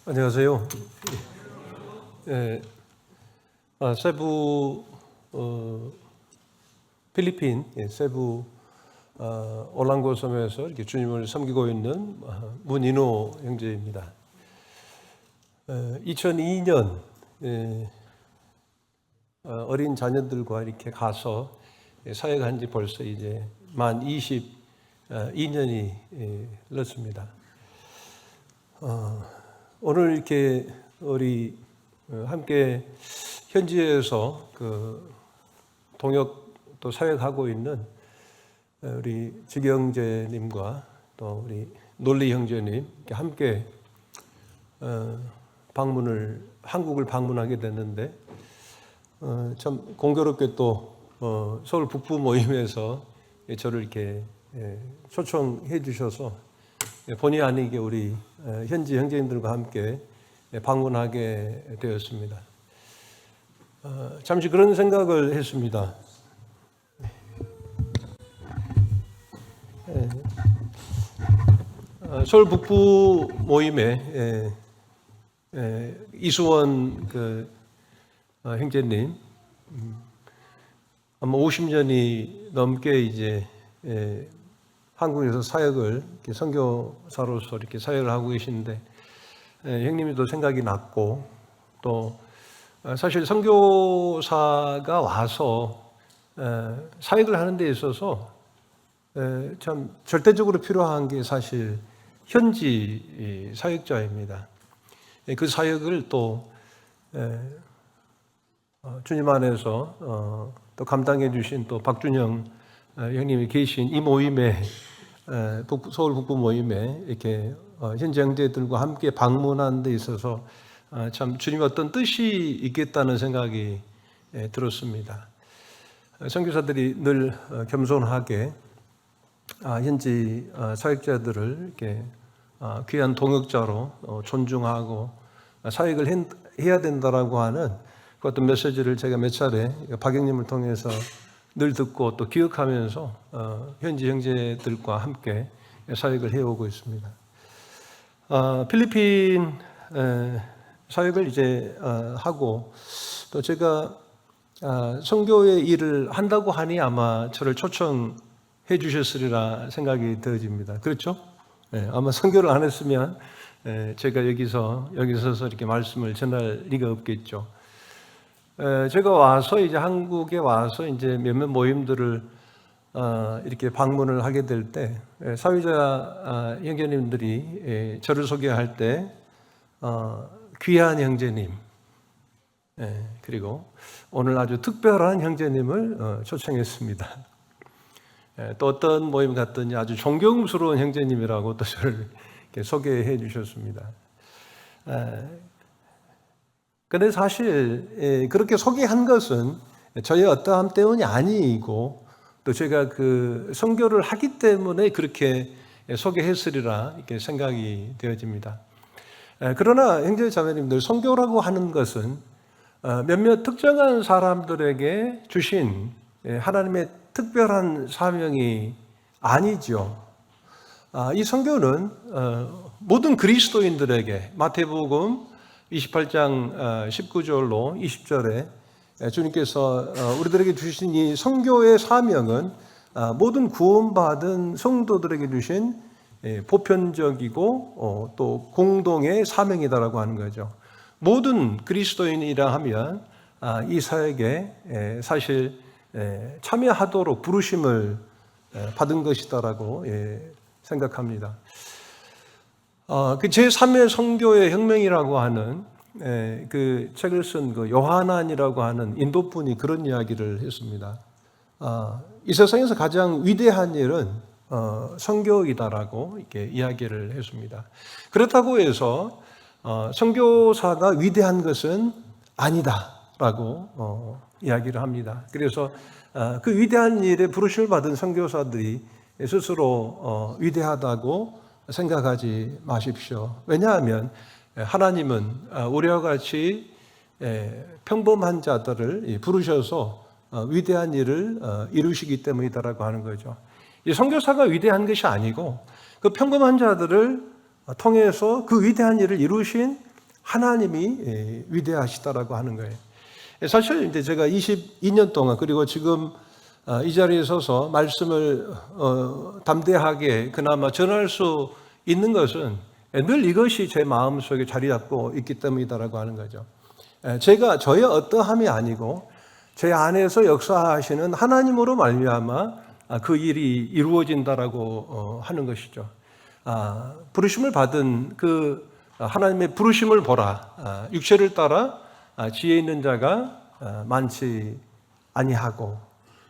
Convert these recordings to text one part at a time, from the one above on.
안녕하세요. 세부 필리핀 세부 올랑고 섬에서 이렇게 주님을 섬기고 있는 문인호 형제입니다. 2002년 어린 자녀들과 이렇게 가서 사역한 지 벌써 이제 만 22년이 흘렀습니다. 오늘 이렇게 우리 함께 현지에서 그 동역 또 사역하고 있는 우리 지경재님과 또 우리 논리 형제님 함께 한국을 방문하게 됐는데 참 공교롭게 또 서울 북부 모임에서 저를 이렇게 초청해 주셔서 본의 아니게 우리 현지 형제님들과 함께 방문하게 되었습니다. 잠시 그런 생각을 했습니다. 서울 북부 모임에 이수원 형제님 아마 50년이 넘게 이제 한국에서 사역을 선교사로서 이렇게 사역을 하고 계신데 형님이 또 생각이 났고 또 사실 선교사가 와서 사역을 하는 데 있어서 참 절대적으로 필요한 게 사실 현지 사역자입니다. 그 사역을 또 주님 안에서 또 감당해 주신 또 박준영 형님이 계신 이 모임에 서울 북부 모임에 이렇게 현지 형제들과 함께 방문한 데 있어서 참 주님의 어떤 뜻이 있겠다는 생각이 들었습니다. 선교사들이 늘 겸손하게 현지 사역자들을 이렇게 귀한 동역자로 존중하고 사역을 해야 된다라고 하는 그 어떤 메시지를 제가 몇 차례 박영님을 통해서 늘 듣고 또 기억하면서 현지 형제들과 함께 사역을 해오고 있습니다. 필리핀 사역을 이제 하고 또 제가 선교의 일을 한다고 하니 아마 저를 초청해 주셨으리라 생각이 되어집니다. 그렇죠? 아마 선교를 안 했으면 제가 여기 서서 이렇게 말씀을 전할 리가 없겠죠. 제가 와서 이제 한국에 와서 이제 몇몇 모임들을 이렇게 방문을 하게 될 때 사회자 형제님들이 저를 소개할 때 귀한 형제님 그리고 오늘 아주 특별한 형제님을 초청했습니다. 또 어떤 모임 갔더니 아주 존경스러운 형제님이라고 또 저를 이렇게 소개해 주셨습니다. 그런데 사실 그렇게 소개한 것은 저의 어떠함 때문이 아니고 또 제가 그 선교를 하기 때문에 그렇게 소개했으리라 이렇게 생각이 되어집니다. 그러나 형제 자매님들, 선교라고 하는 것은 몇몇 특정한 사람들에게 주신 하나님의 특별한 사명이 아니죠. 이 선교는 모든 그리스도인들에게 마태복음 28장 19절로 20절에 주님께서 우리들에게 주신 이 선교의 사명은 모든 구원받은 성도들에게 주신 보편적이고 또 공동의 사명이다라고 하는 거죠. 모든 그리스도인이라 하면 이 사역에 사실 참여하도록 부르심을 받은 것이다라고 생각합니다. 그 제3의 선교의 혁명이라고 하는 그 책을 쓴 그 요하난이라고 하는 인도분이 그런 이야기를 했습니다. 이 세상에서 가장 위대한 일은 선교이다라고 이렇게 이야기를 했습니다. 그렇다고 해서 선교사가 위대한 것은 아니다라고 이야기를 합니다. 그래서 그 위대한 일에 부르심을 받은 선교사들이 스스로 위대하다고 생각하지 마십시오. 왜냐하면 하나님은 우리와 같이 평범한 자들을 부르셔서 위대한 일을 이루시기 때문이다라고 하는 거죠. 이 선교사가 위대한 것이 아니고 그 평범한 자들을 통해서 그 위대한 일을 이루신 하나님이 위대하시다라고 하는 거예요. 사실 이제 제가 22년 동안 그리고 지금 이 자리에 서서 말씀을 담대하게 그나마 전할 수 있는 것은 늘 이것이 제 마음속에 자리 잡고 있기 때문이다라고 하는 거죠. 제가 저의 어떠함이 아니고 제 안에서 역사하시는 하나님으로 말미암아 그 일이 이루어진다라고 하는 것이죠. 부르심을 받은 그 하나님의 부르심을 보라. 육체를 따라 지혜 있는 자가 많지 아니하고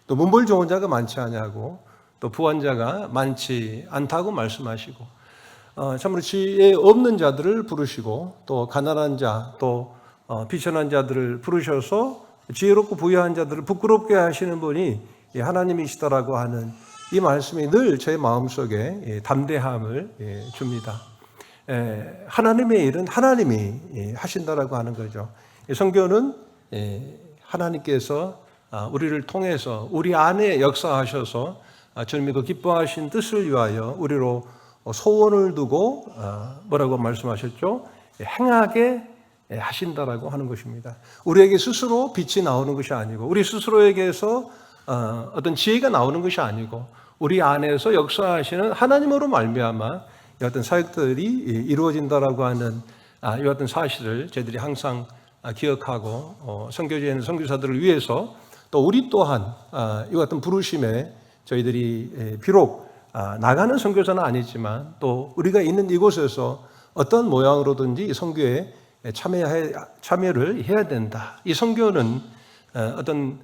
또 문벌 좋은 자가 많지 아니하고 또 부한 자가 많지 않다고 말씀하시고 참으로 지혜 없는 자들을 부르시고 또 가난한 자 또 비천한 자들을 부르셔서 지혜롭고 부유한 자들을 부끄럽게 하시는 분이 하나님이시다라고 하는 이 말씀이 늘 제 마음속에 담대함을 줍니다. 하나님의 일은 하나님이 하신다라고 하는 거죠. 성경은 하나님께서 우리를 통해서 우리 안에 역사하셔서 주님이 그 기뻐하신 뜻을 위하여 우리로 소원을 두고 뭐라고 말씀하셨죠? 행하게 하신다라고 하는 것입니다. 우리에게 스스로 빛이 나오는 것이 아니고 우리 스스로에게서 어떤 지혜가 나오는 것이 아니고 우리 안에서 역사하시는 하나님으로 말미암아 이 어떤 사역들이 이루어진다라고 하는 이 어떤 사실을 저희들이 항상 기억하고 선교지에 있는 선교사들을 위해서 또 우리 또한 이 같은 부르심에 저희들이 비록 나가는 선교사는 아니지만 또 우리가 있는 이곳에서 어떤 모양으로든지 선교에 참여를 해야 된다. 이 선교는 어떤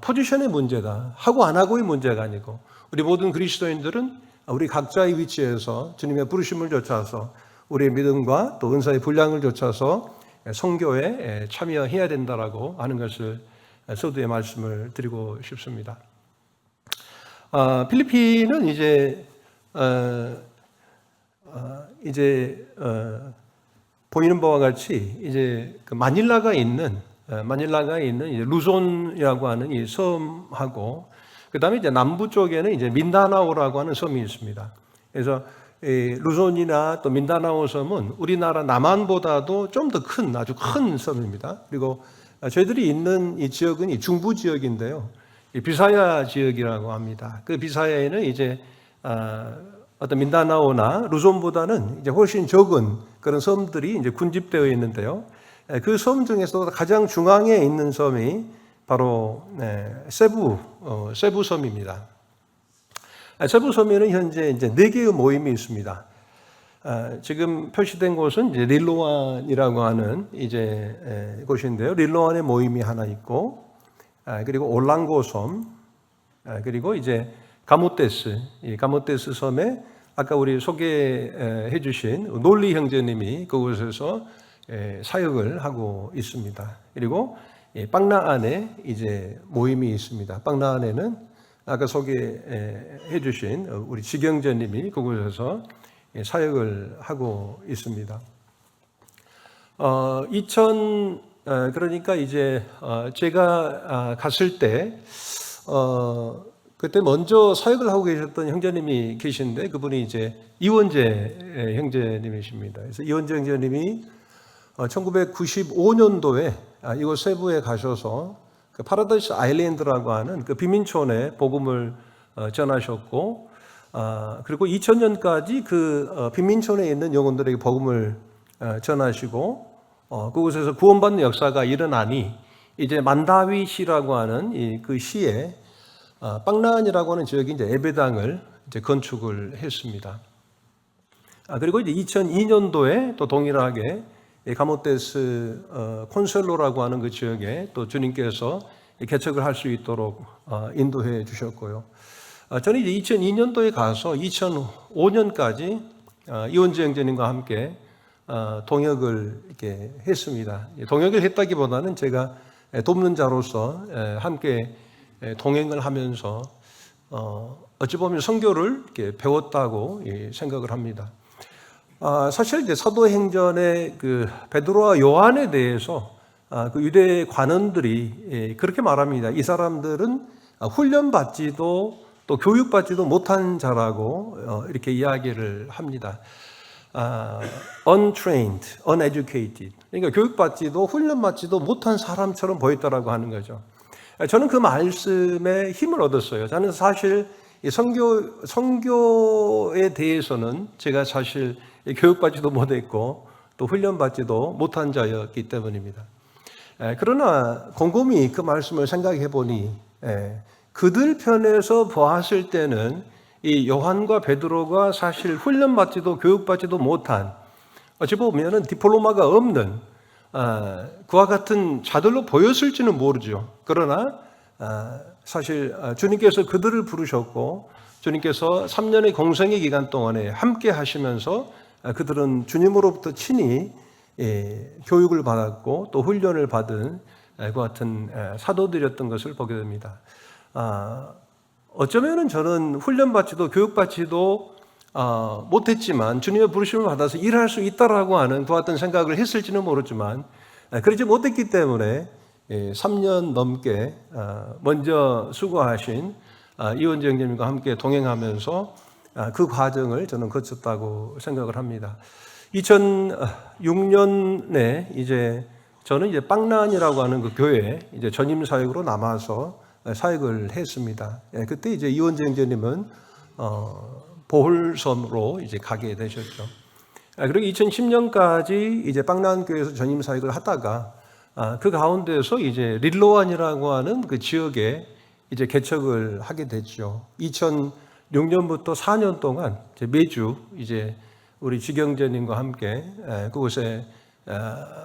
포지션의 문제다. 하고 안 하고의 문제가 아니고 우리 모든 그리스도인들은 우리 각자의 위치에서 주님의 부르심을 좇아서 우리의 믿음과 또 은사의 분량을 좇아서 선교에 참여해야 된다라고 하는 것을 서두에 말씀을 드리고 싶습니다. 필리핀은 이제 보이는 바와 같이 이제 그 마닐라가 있는 이제 루손이라고 하는 이 섬하고 그다음에 이제 남부 쪽에는 이제 민다나오라고 하는 섬이 있습니다. 그래서 루손이나 또 민다나오 섬은 우리나라 남한보다도 좀 더 큰 아주 큰 섬입니다. 그리고 저희들이 있는 이 지역은 이 중부 지역인데요. 이 비사야 지역이라고 합니다. 그 비사야에는 이제 어떤 민다나오나 루손보다는 이제 훨씬 적은 그런 섬들이 이제 군집되어 있는데요. 그 섬 중에서도 가장 중앙에 있는 섬이 바로 세부 섬입니다. 세부 섬에는 현재 이제 4개의 모임이 있습니다. 지금 표시된 곳은 이제 릴로안이라고 하는 이제 곳인데요. 릴로안의 모임이 하나 있고, 그리고 올랑고 섬, 그리고 이제 가모테스, 이 가모테스 섬에 아까 우리 소개해 주신 놀리 형제님이 그곳에서 사역을 하고 있습니다. 그리고 빵라안에 이제 모임이 있습니다. 빵라안에는 아까 소개해 주신 우리 지경재님이 그곳에서 사역을 하고 있습니다. 그러니까 이제 제가 갔을 때 그때 먼저 사역을 하고 계셨던 형제님이 계신데 그분이 이제 이원재 형제님이십니다. 그래서 이원재 형제님이 1995년도에 이곳 세부에 가셔서 그 파라다이스 아일랜드라고 하는 그 비민촌에 복음을 전하셨고, 그리고 2000년까지 그 빈민촌에 있는 영혼들에게 복음을 전하시고, 그곳에서 구원받는 역사가 일어나니 이제 만다위시라고 하는 그 시에 빵라안이라고 하는 지역이 이제 예배당을 이제 건축을 했습니다. 그리고 이제 2002년도에 또 동일하게 가모테스 콘셀로라고 하는 그 지역에 또 주님께서 개척을 할 수 있도록 인도해 주셨고요. 저는 이제 2002년도에 가서 2005년까지 이원재 형제님과 함께 동역을 이렇게 했습니다. 동역을 했다기보다는 제가 돕는 자로서 함께 동행을 하면서 어찌 보면 선교를 이렇게 배웠다고 생각을 합니다. 사실 이제 사도행전의 그 베드로와 요한에 대해서 그 유대 관원들이 그렇게 말합니다. 이 사람들은 훈련받지도 또 교육받지도 못한 자라고 이렇게 이야기를 합니다. untrained, uneducated. 그러니까 교육받지도 훈련받지도 못한 사람처럼 보였다라고 하는 거죠. 저는 그 말씀에 힘을 얻었어요. 저는 사실 선교에 대해서는 제가 사실 교육받지도 못했고 또 훈련받지도 못한 자였기 때문입니다. 그러나 곰곰이 그 말씀을 생각해 보니 그들 편에서 보았을 때는 이 요한과 베드로가 사실 훈련받지도 교육받지도 못한, 어찌 보면은 디플로마가 없는 그와 같은 자들로 보였을지는 모르죠. 그러나 사실 주님께서 그들을 부르셨고 주님께서 3년의 공생의 기간 동안에 함께 하시면서 그들은 주님으로부터 친히 교육을 받았고 또 훈련을 받은 그 같은 사도들이었던 것을 보게 됩니다. 어쩌면은 저는 훈련받지도 교육받지도 못했지만 주님의 부르심을 받아서 일할 수 있다라고 하는 그 같은 생각을 했을지는 모르지만 그러지 못했기 때문에 3년 넘게 먼저 수고하신 이원재 형님과 함께 동행하면서 그 과정을 저는 거쳤다고 생각을 합니다. 2006년에 저는 빵란이라고 하는 그 교회에 전임 사역으로 남아서 사역을 했습니다. 그때 이원재 형제님은 보홀섬으로 가게 되셨죠. 그리고 2010년까지 빵란 교회에서 전임 사역을 하다가 그 가운데서 릴로안이라고 하는 그 지역에 개척을 하게 됐죠. 2006년부터 4년 동안 매주 우리 지경재님과 함께 그곳에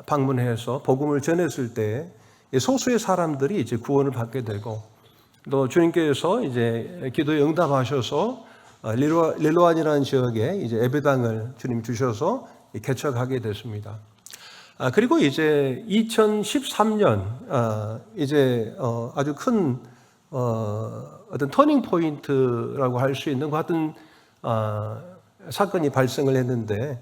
방문해서 복음을 전했을 때 소수의 사람들이 구원을 받게 되고 또 주님께서 기도에 응답하셔서 릴로안이라는 지역에 예배당을 주님 주셔서 개척하게 됐습니다. 그리고 2013년 아주 큰 어떤 터닝 포인트라고 할 수 있는 그 같은 사건이 발생을 했는데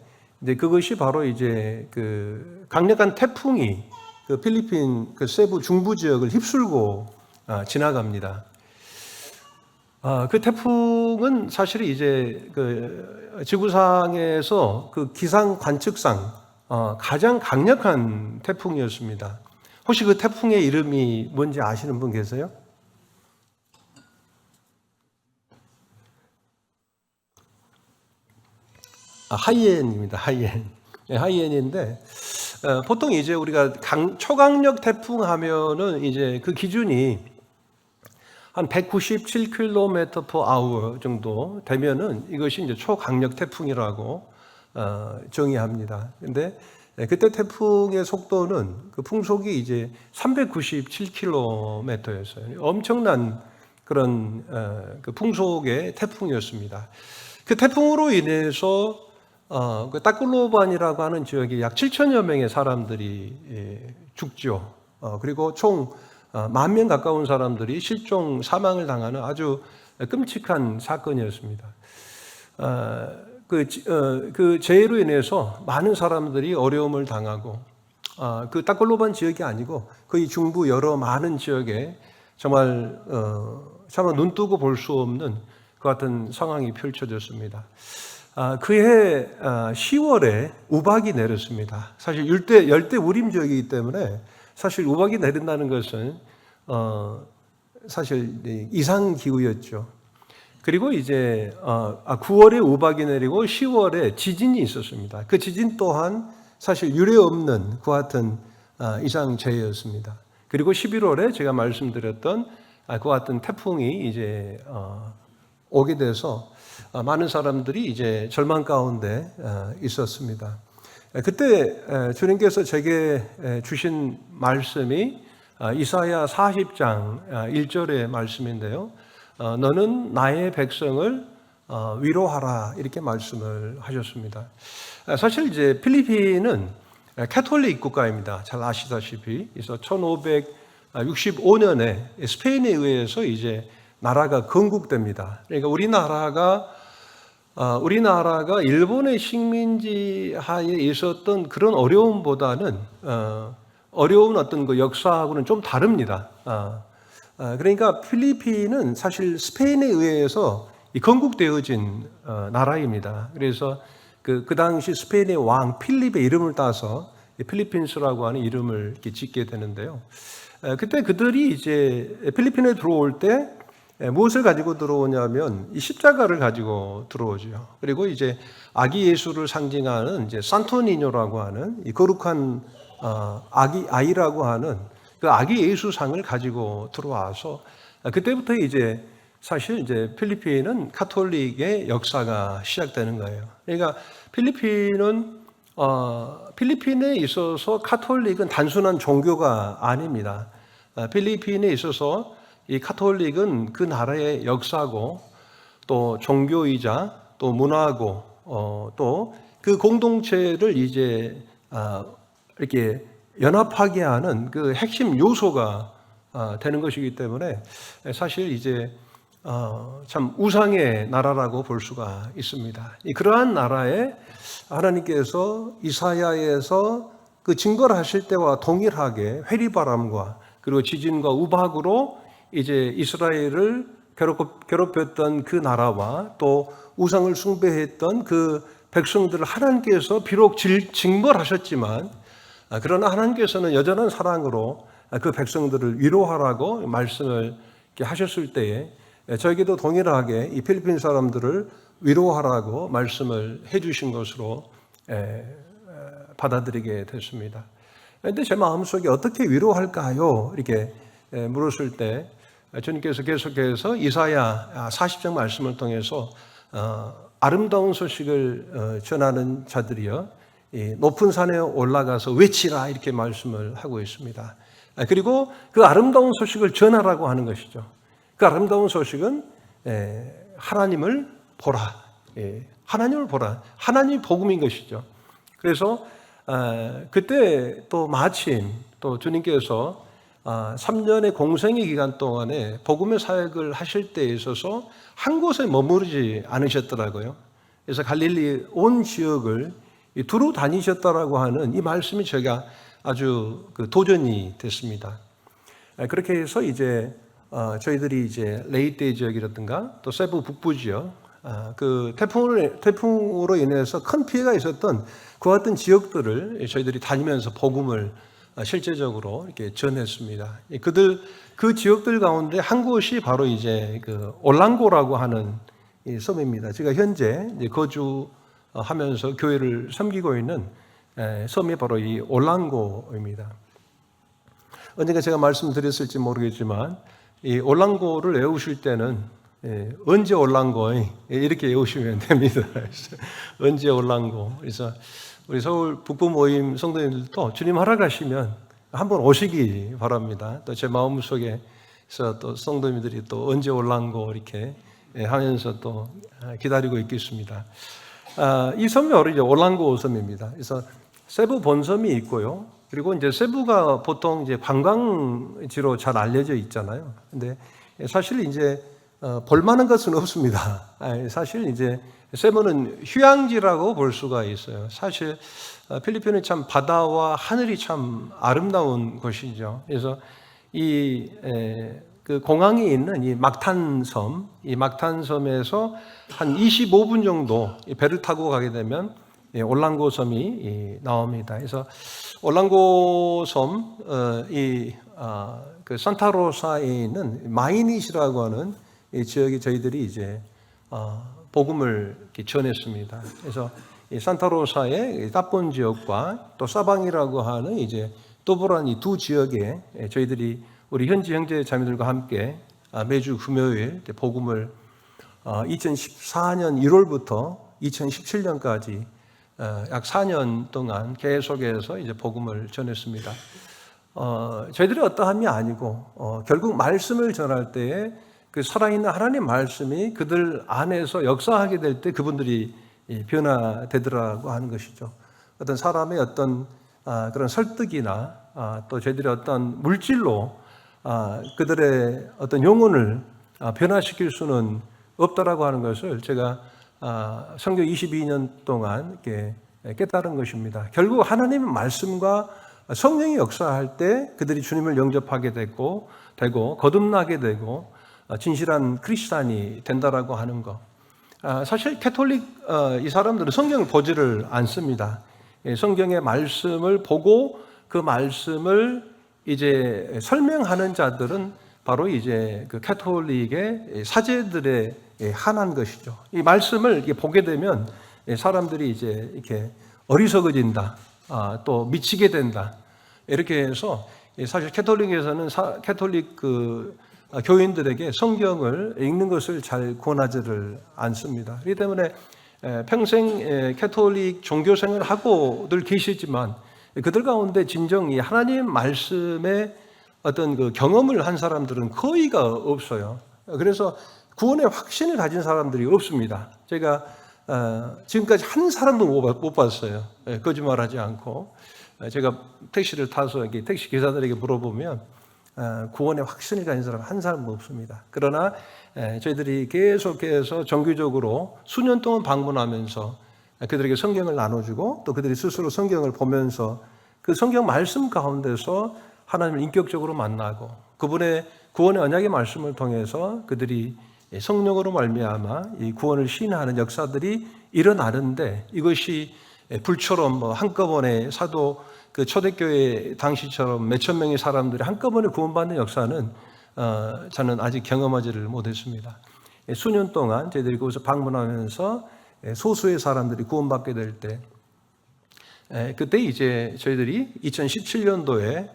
그것이 바로 그 강력한 태풍이 그 필리핀 그 세부 중부 지역을 휩쓸고 지나갑니다. 그 태풍은 사실 그 지구상에서 그 기상 관측상 가장 강력한 태풍이었습니다. 혹시 그 태풍의 이름이 뭔지 아시는 분 계세요? 하이엔입니다. 하이엔인데 보통 우리가 초강력 태풍 하면은 그 기준이 한 197km/h 정도 되면은 이것이 초강력 태풍이라고 정의합니다. 근데 그때 태풍의 속도는 그 풍속이 397km였어요. 엄청난 그런 그 풍속의 태풍이었습니다. 그 태풍으로 인해서 그 타클로반이라고 하는 지역에 약 7천여 명의 사람들이 죽죠. 그리고 총 10,000명 가까운 사람들이 실종 사망을 당하는 아주 끔찍한 사건이었습니다. 그 재해로 인해서 많은 사람들이 어려움을 당하고 그 타클로반 지역이 아니고 거의 중부 여러 많은 지역에 정말 차마 눈 뜨고 볼 수 없는 그 같은 상황이 펼쳐졌습니다. 그해 10월에 우박이 내렸습니다. 사실 열대 우림 지역이기 때문에 사실 우박이 내린다는 것은 사실 이상 기후였죠. 그리고 9월에 우박이 내리고 10월에 지진이 있었습니다. 그 지진 또한 사실 유례 없는 그 같은 이상 재해였습니다. 그리고 11월에 제가 말씀드렸던 그 같은 태풍이 오게 돼서 많은 사람들이 절망 가운데 있었습니다. 그때 주님께서 제게 주신 말씀이 이사야 40장 1절의 말씀인데요. 너는 나의 백성을 위로하라 이렇게 말씀을 하셨습니다. 사실 필리핀은 캐톨릭 국가입니다. 잘 아시다시피. 그래서 1565년에 스페인에 의해서 나라가 건국됩니다. 그러니까 우리나라가 일본의 식민지 하에 있었던 그런 어려움보다는 어려운 어떤 그 역사하고는 좀 다릅니다. 그러니까 필리핀은 사실 스페인에 의해서 건국되어진 나라입니다. 그래서 그 당시 스페인의 왕 필립의 이름을 따서 필리핀스라고 하는 이름을 이렇게 짓게 되는데요. 그때 그들이 이제 필리핀에 들어올 때 무엇을 가지고 들어오냐면 이 십자가를 가지고 들어오죠. 그리고 이제 아기 예수를 상징하는 이제 산토니뇨라고 하는 이 거룩한 아이라고 하는 그 아기 예수상을 가지고 들어와서 그때부터 이제 사실 이제 필리핀은 카톨릭의 역사가 시작되는 거예요. 그러니까 필리핀에 있어서 카톨릭은 단순한 종교가 아닙니다. 필리핀에 있어서 이 카톨릭은 그 나라의 역사고 또 종교이자 또 문화고 또 그 공동체를 이제 이렇게 연합하게 하는 그 핵심 요소가 되는 것이기 때문에 사실 이제 참 우상의 나라라고 볼 수가 있습니다. 그러한 나라에 하나님께서 이사야에서 그 징벌하실 때와 동일하게 회리바람과 그리고 지진과 우박으로 이제 이스라엘을 괴롭혔던 그 나라와 또 우상을 숭배했던 그 백성들을 하나님께서 비록 징벌하셨지만 그러나 하나님께서는 여전한 사랑으로 그 백성들을 위로하라고 말씀을 하셨을 때에 저에게도 동일하게 이 필리핀 사람들을 위로하라고 말씀을 해주신 것으로 받아들이게 됐습니다. 그런데 제 마음속에 어떻게 위로할까요? 이렇게 물었을 때 주님께서 계속해서 이사야 40장 말씀을 통해서 아름다운 소식을 전하는 자들이여 높은 산에 올라가서 외치라 이렇게 말씀을 하고 있습니다. 그리고 그 아름다운 소식을 전하라고 하는 것이죠. 그 아름다운 소식은 하나님을 보라. 하나님을 보라. 하나님이 복음인 것이죠. 그래서 그때 또 마침 또 주님께서 3년의 공생의 기간 동안에 복음의 사역을 하실 때에 있어서 한 곳에 머무르지 않으셨더라고요. 그래서 갈릴리 온 지역을 두루 다니셨다라고 하는 이 말씀이 제가 아주 도전이 됐습니다. 그렇게 해서 이제 저희들이 이제 레이떼 지역이라든가 또 세부 북부 지역 그 태풍으로 인해서 큰 피해가 있었던 그와 같은 지역들을 저희들이 다니면서 복음을 실제적으로 이렇게 전했습니다. 그 지역들 가운데 한 곳이 바로 이제 그 올랑고라고 하는 이 섬입니다. 제가 현재 거주하면서 교회를 섬기고 있는 섬이 바로 이 올랑고입니다. 언젠가 제가 말씀드렸을지 모르겠지만 이 올랑고를 외우실 때는 언제 올랑고 이렇게 외우시면 됩니다. 언제 올랑고. 그래서 우리 서울 북부 모임 성도님들도 주님 허락하시면 한번 오시기 바랍니다. 또 제 마음속에서 또 성도님들이 또 언제 올랑고 이렇게 하면서 또 기다리고 있겠습니다. 이 섬이 바로 이제 올랑고 섬입니다. 그래서 세부 본섬이 있고요. 그리고 이제 세부가 보통 이제 관광지로 잘 알려져 있잖아요. 근데 사실 이제 볼만한 것은 없습니다. 사실 이제 세부는 휴양지라고 볼 수가 있어요. 사실 필리핀은 참 바다와 하늘이 참 아름다운 곳이죠. 그래서 그 공항에 있는 이 막탄섬, 이 막탄섬에서 한 25분 정도 배를 타고 가게 되면 올랑고 섬이 나옵니다. 그래서 올랑고 섬, 그 산타로사에 있는 마이닛이라고 하는 이 지역에 저희들이 이제 복음을 이렇게 전했습니다. 그래서 이 산타로사의 따본 지역과 또 사방이라고 하는 이제 또보란 이 두 지역에 저희들이 우리 현지 형제 자매들과 함께 매주 금요일 복음을 2014년 1월부터 2017년까지 약 4년 동안 계속해서 이제 복음을 전했습니다. 저희들이 어떠함이 아니고 결국 말씀을 전할 때에 그 살아있는 하나님 말씀이 그들 안에서 역사하게 될 때 그분들이 변화되더라고 하는 것이죠. 어떤 사람의 어떤 그런 설득이나 또 저희들이 어떤 물질로 그들의 어떤 영혼을 변화시킬 수는 없다라고 하는 것을 제가 선교 22년 동안 이렇게 깨달은 것입니다. 결국 하나님의 말씀과 성령이 역사할 때 그들이 주님을 영접하게 되고 거듭나게 되고 진실한 크리스찬이 된다라고 하는 것. 사실 캐톨릭 이 사람들은 성경을 보지를 않습니다. 성경의 말씀을 보고 그 말씀을 이제 설명하는 자들은 바로 이제 그 캐톨릭의 사제들에 한한 것이죠. 이 말씀을 보게 되면 사람들이 이제 이렇게 어리석어진다, 또 미치게 된다. 이렇게 해서 사실 캐톨릭에서는 캐톨릭 교인들에게 성경을 읽는 것을 잘 권하지를 않습니다. 그렇기 때문에 평생 캐톨릭 종교생활을 하고들 계시지만 그들 가운데 진정 이 하나님 말씀의 어떤 그 경험을 한 사람들은 거의가 없어요. 그래서 구원의 확신을 가진 사람들이 없습니다. 제가 지금까지 한 사람도 못 봤어요. 거짓말하지 않고. 제가 택시를 타서 택시 기사들에게 물어보면 구원의 확신을 가진 사람 한 사람도 없습니다. 그러나 저희들이 계속해서 정기적으로 수년 동안 방문하면서 그들에게 성경을 나눠주고 또 그들이 스스로 성경을 보면서 그 성경 말씀 가운데서 하나님을 인격적으로 만나고 그분의 구원의 언약의 말씀을 통해서 그들이 성령으로 말미암아 이 구원을 시인하는 역사들이 일어나는데 이것이 불처럼 한꺼번에 사도 그 초대교회 당시처럼 몇천 명의 사람들이 한꺼번에 구원받는 역사는 저는 아직 경험하지를 못했습니다. 수년 동안 저희들이 그곳을 방문하면서 소수의 사람들이 구원받게 될 때 그때 이제 저희들이 2017년도에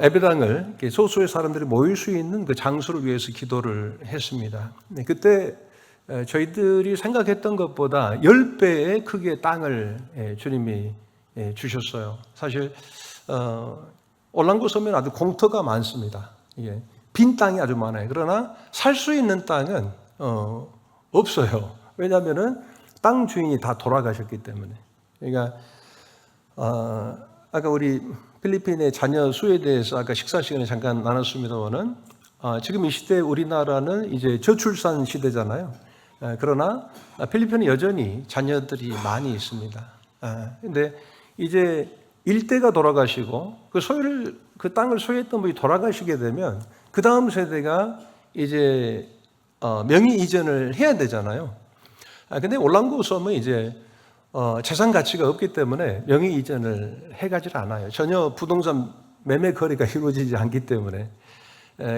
예배당을 소수의 사람들이 모일 수 있는 그 장소를 위해서 기도를 했습니다. 그때 저희들이 생각했던 것보다 10배의 크기의 땅을 주님이 주셨어요. 사실 올랑고 섬에는 아주 공터가 많습니다. 빈 땅이 아주 많아요. 그러나 살 수 있는 땅은 없어요. 왜냐하면 땅 주인이 다 돌아가셨기 때문에. 그러니까 아까 우리 필리핀의 자녀 수에 대해서 아까 식사 시간에 잠깐 나눴습니다만은 지금 이 시대 우리나라는 이제 저출산 시대잖아요. 그러나 필리핀은 여전히 자녀들이 많이 있습니다. 근데 이제 일대가 돌아가시고 그 땅을 소유했던 분이 돌아가시게 되면 그 다음 세대가 이제 명의 이전을 해야 되잖아요. 근데 올랑고 섬은 이제 재산 가치가 없기 때문에 명의 이전을 해가질 않아요. 전혀 부동산 매매 거래가 이루어지지 않기 때문에.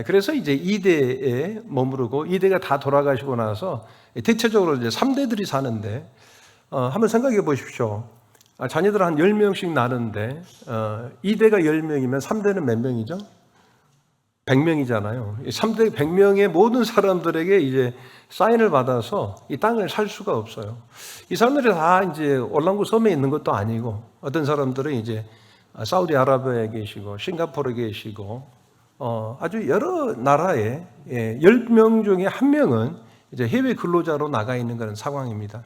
그래서 이제 2대에 머무르고 2대가 다 돌아가시고 나서 대체적으로 이제 3대들이 사는데 한번 생각해 보십시오. 자녀들 한 10명씩 나는데 2대가 10명이면 3대는 몇 명이죠? 100명이잖아요. 3대 100명의 모든 사람들에게 이제 사인을 받아서 이 땅을 살 수가 없어요. 이 사람들이 다 이제 올랑고 섬에 있는 것도 아니고 어떤 사람들은 이제 사우디아라비아에 계시고 싱가포르에 계시고 아주 여러 나라에 10명 중에 1명은 이제 해외 근로자로 나가 있는 그런 상황입니다.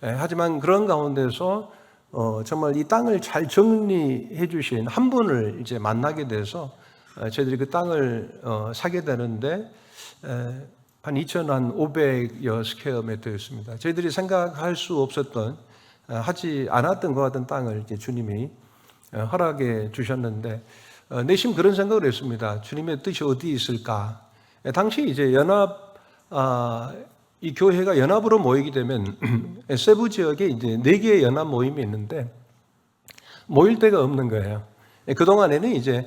하지만 그런 가운데서 정말 이 땅을 잘 정리해 주신 한 분을 이제 만나게 돼서 저희들이 그 땅을 사게 되는데 한 2,500여 스퀘어미터였습니다. 저희들이 생각할 수 없었던 하지 않았던 것 같은 땅을 이제 주님이 허락해 주셨는데 내심 그런 생각을 했습니다. 주님의 뜻이 어디 있을까? 당시 이제 이 교회가 연합으로 모이게 되면 세부 지역에 이제 4개의 연합 모임이 있는데 모일 데가 없는 거예요. 그동안에는 이제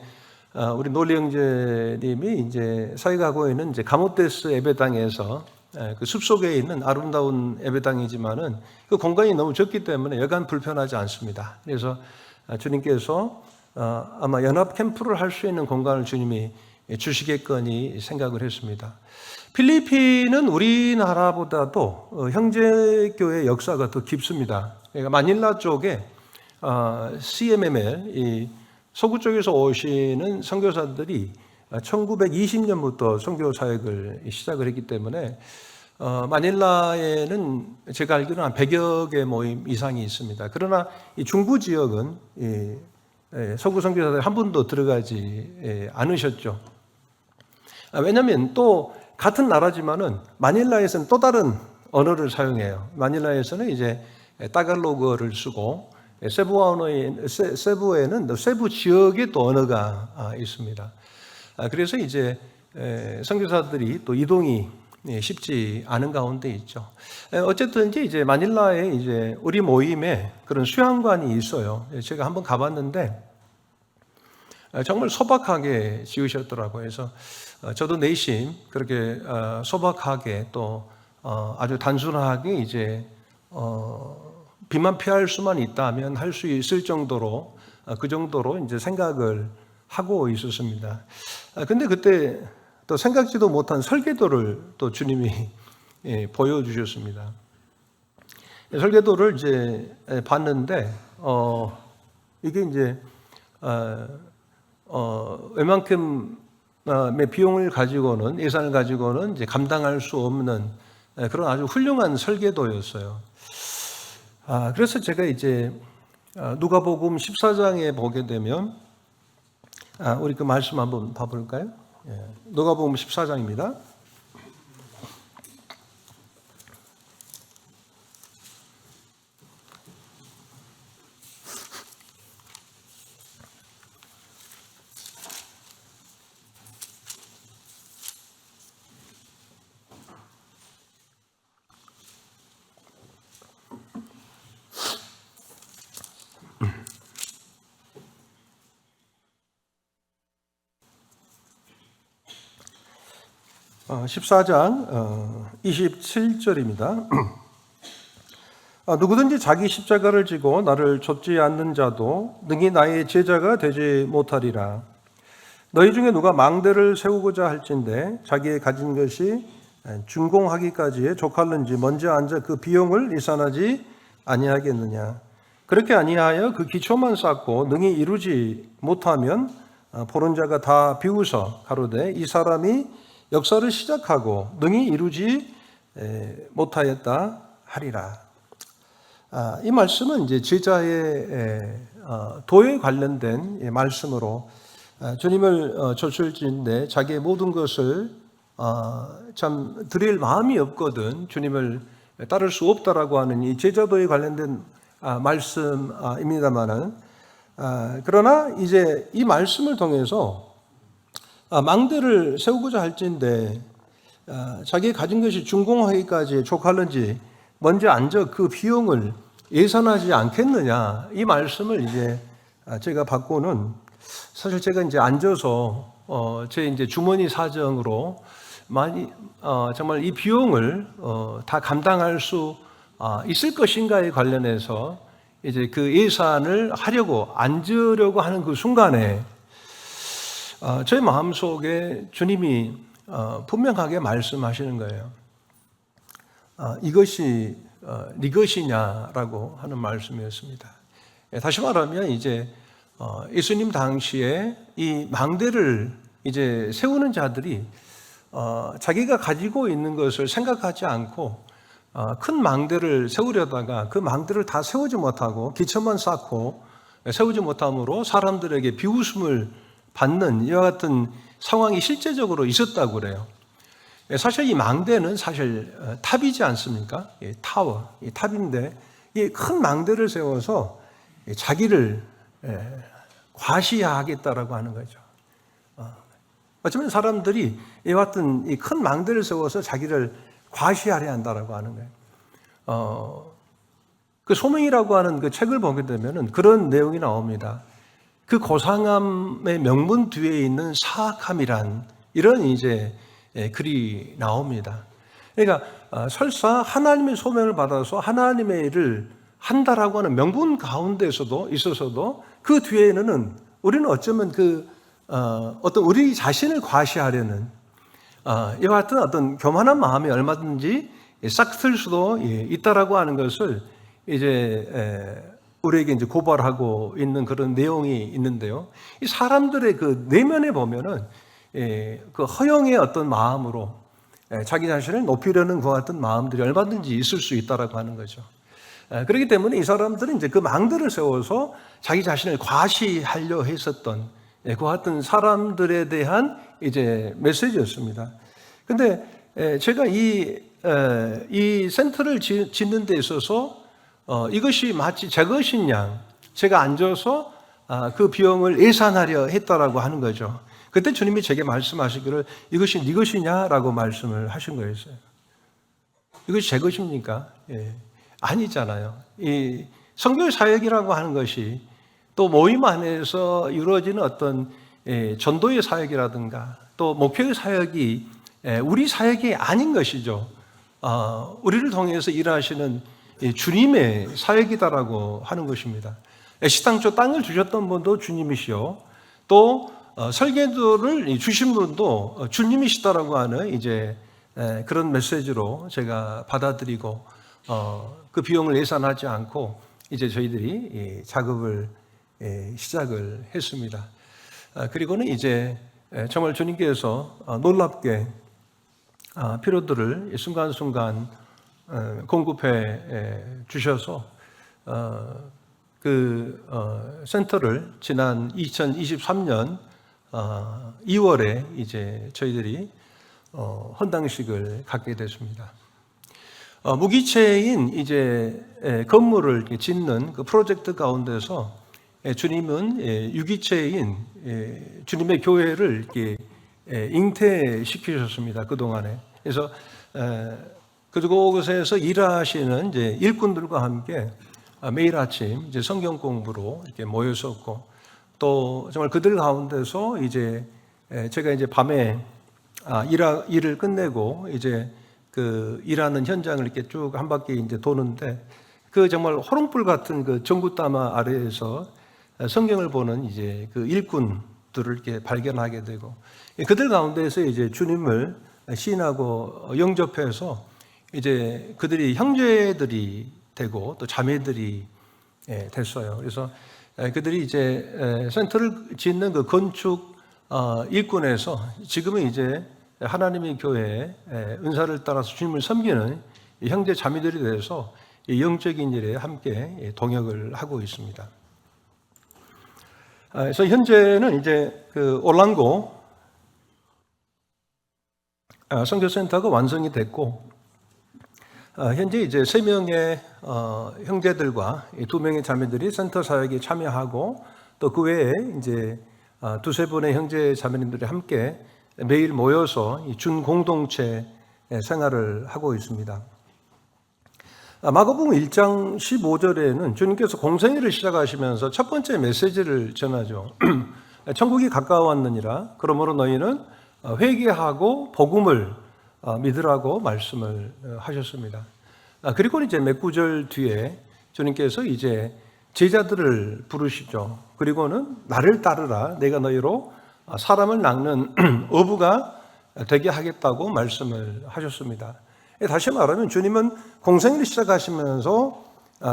우리 놀리 형제님이 이제 사역하고 있는 이제 가모테스 예배당에서 그 숲속에 있는 아름다운 예배당이지만은 그 공간이 너무 적기 때문에 여간 불편하지 않습니다. 그래서 주님께서 아마 연합 캠프를 할 수 있는 공간을 주님이 주시겠거니 생각을 했습니다. 필리핀은 우리나라보다도 형제교회 역사가 더 깊습니다. 그러니까 마닐라 쪽에 CMML 이 서구 쪽에서 오시는 선교사들이 1920년부터 선교 사역을 시작을 했기 때문에 마닐라에는 제가 알기로는 한 100여 개 모임 이상이 있습니다. 그러나 이 중부 지역은 서구 선교사들이 한 분도 들어가지 않으셨죠. 왜냐하면 또 같은 나라지만은 마닐라에서는 또 다른 언어를 사용해요. 마닐라에서는 이제 따갈로그를 쓰고 세부에는 세부 지역의 또 언어가 있습니다. 그래서 이제 선교사들이 또 이동이 쉽지 않은 가운데 있죠. 어쨌든지 이제 마닐라에 이제 우리 모임에 그런 수양관이 있어요. 제가 한번 가봤는데 정말 소박하게 지으셨더라고요. 그래서 저도 내심 그렇게 소박하게 또 아주 단순하게 이제 비만 피할 수만 있다면 할 수 있을 정도로 그 정도로 이제 생각을 하고 있었습니다. 근데 그때 또 생각지도 못한 설계도를 또 주님이 보여주셨습니다. 설계도를 이제 봤는데 이게 이제 웬만큼의 비용을 가지고는 예산을 가지고는 이제 감당할 수 없는 그런 아주 훌륭한 설계도였어요. 그래서 제가 이제 누가복음 14장에 보게 되면 우리 그 말씀 한번 봐볼까요? 누가복음 14장입니다. 어, 14장 27절입니다. 누구든지 자기 십자가를 지고 나를 좇지 않는 자도 능히 나의 제자가 되지 못하리라. 너희 중에 누가 망대를 세우고자 할진대 자기의 가진 것이 준공하기까지에 족할는지 먼저 앉아 그 비용을 예산하지 아니하겠느냐. 그렇게 아니하여 그 기초만 쌓고 능히 이루지 못하면 보는 자가 다 비웃어 가로되 이 사람이 역사를 시작하고 능히 이루지 못하였다 하리라. 이 말씀은 이제 제자의 도에 관련된 말씀으로 주님을 좇을진데 자기의 모든 것을 참 드릴 마음이 없거든 주님을 따를 수 없다라고 하는 이 제자도에 관련된 말씀입니다만은 그러나 이제 이 말씀을 통해서 망대를 세우고자 할진대 자기의 가진 것이 준공하기까지 족할는지 먼저 앉아 그 비용을 예산하지 않겠느냐 이 말씀을 이제 제가 받고는 사실 제가 이제 앉아서 제 이제 주머니 사정으로 많이 정말 이 비용을 다 감당할 수 있을 것인가에 관련해서 이제 그 예산을 하려고 앉으려고 하는 그 순간에 저의 마음속에 주님이 분명하게 말씀하시는 거예요. 이것이 네 것이냐라고 하는 말씀이었습니다. 다시 말하면 이제 예수님 당시에 이 망대를 이제 세우는 자들이 자기가 가지고 있는 것을 생각하지 않고 큰 망대를 세우려다가 그 망대를 다 세우지 못하고 기초만 쌓고 세우지 못함으로 사람들에게 비웃음을 받는 이와 같은 상황이 실제적으로 있었다고 그래요. 사실 이 망대는 사실 탑이지 않습니까? 타워, 탑인데 이 큰 망대를 세워서 자기를 과시하겠다라고 하는 거죠. 어쩌면 사람들이 이와 같은 이 큰 망대를 세워서 자기를 과시하려 한다라고 하는 거예요. 그 소명이라고 하는 그 책을 보게 되면은 그런 내용이 나옵니다. 그 고상함의 명분 뒤에 있는 사악함이란 이런 이제 글이 나옵니다. 그러니까 설사 하나님의 소명을 받아서 하나님의 일을 한다라고 하는 명분 가운데서도 있어서도 그 뒤에는 우리는 어쩌면 그 어떤 우리 자신을 과시하려는 이와 같은 어떤 교만한 마음이 얼마든지 싹틀 수도 있다라고 하는 것을 이제 우리에게 이제 고발하고 있는 그런 내용이 있는데요. 이 사람들의 그 내면에 보면은 그 허영의 어떤 마음으로 자기 자신을 높이려는 그 같은 마음들이 얼마든지 있을 수 있다라고 하는 거죠. 그렇기 때문에 이 사람들은 이제 그 망대를 세워서 자기 자신을 과시하려 했었던 그 같은 사람들에 대한 이제 메시지였습니다. 근데 제가 이 센터를 짓는 데 있어서 이것이 마치 제 것인 양 제가 앉아서 그 비용을 예산하려 했다라고 하는 거죠. 그때 주님이 제게 말씀하시기를 이것이 네 것이냐라고 말씀을 하신 거였어요. 이것이 제 것입니까? 예. 아니잖아요. 이 선교 사역이라고 하는 것이 또 모임 안에서 이루어지는 어떤 전도의 사역이라든가 또 목표의 사역이 우리 사역이 아닌 것이죠. 우리를 통해서 일하시는 주님의 사역이다라고 하는 것입니다. 애시당초 땅을 주셨던 분도 주님이시요, 또 설계도를 주신 분도 주님이시다라고 하는 이제 그런 메시지로 제가 받아들이고 그 비용을 예산하지 않고 이제 저희들이 작업을 시작을 했습니다. 그리고는 이제 정말 주님께서 놀랍게 필요들을 순간순간 공급해 주셔서 그 센터를 지난 2023년 2월에 이제 저희들이 헌당식을 갖게 됐습니다. 무기체인 이제 건물을 짓는 그 프로젝트 가운데서 주님은 유기체인 주님의 교회를 이렇게 잉태시키셨습니다. 그 동안에. 그래서 그곳에서 일하시는 이제 일꾼들과 함께 매일 아침 이제 성경 공부로 이렇게 모였었고, 또 정말 그들 가운데서 이제 제가 이제 밤에 일을 끝내고 이제 그 일하는 현장을 이렇게 쭉 한 바퀴 이제 도는데, 그 정말 호롱불 같은 그 전구따마 아래에서 성경을 보는 이제 그 일꾼들을 이렇게 발견하게 되고, 그들 가운데서 이제 주님을 시인하고 영접해서 이제 그들이 형제들이 되고 또 자매들이 됐어요. 그래서 그들이 이제 센터를 짓는 그 건축 일꾼에서 지금은 이제 하나님의 교회에 은사를 따라서 주님을 섬기는 형제 자매들이 돼서 영적인 일에 함께 동역을 하고 있습니다. 그래서 현재는 이제 그 올랑고 선교센터가 완성이 됐고, 현재 이제 3명의 형제들과 2명의 자매들이 센터 사역에 참여하고, 또 그 외에 이제 2-3분의 형제 자매님들이 함께 매일 모여서 준공동체 생활을 하고 있습니다. 마가복음 1장 15절에는 주님께서 공생애를 시작하시면서 첫 번째 메시지를 전하죠. 천국이 가까웠느니라. 그러므로 너희는 회개하고 복음을 믿으라고 말씀을 하셨습니다. 그리고 이제 몇 구절 뒤에 주님께서 이제 제자들을 부르시죠. 그리고는 나를 따르라. 내가 너희로 사람을 낚는 어부가 되게 하겠다고 말씀을 하셨습니다. 다시 말하면 주님은 공생애를 시작하시면서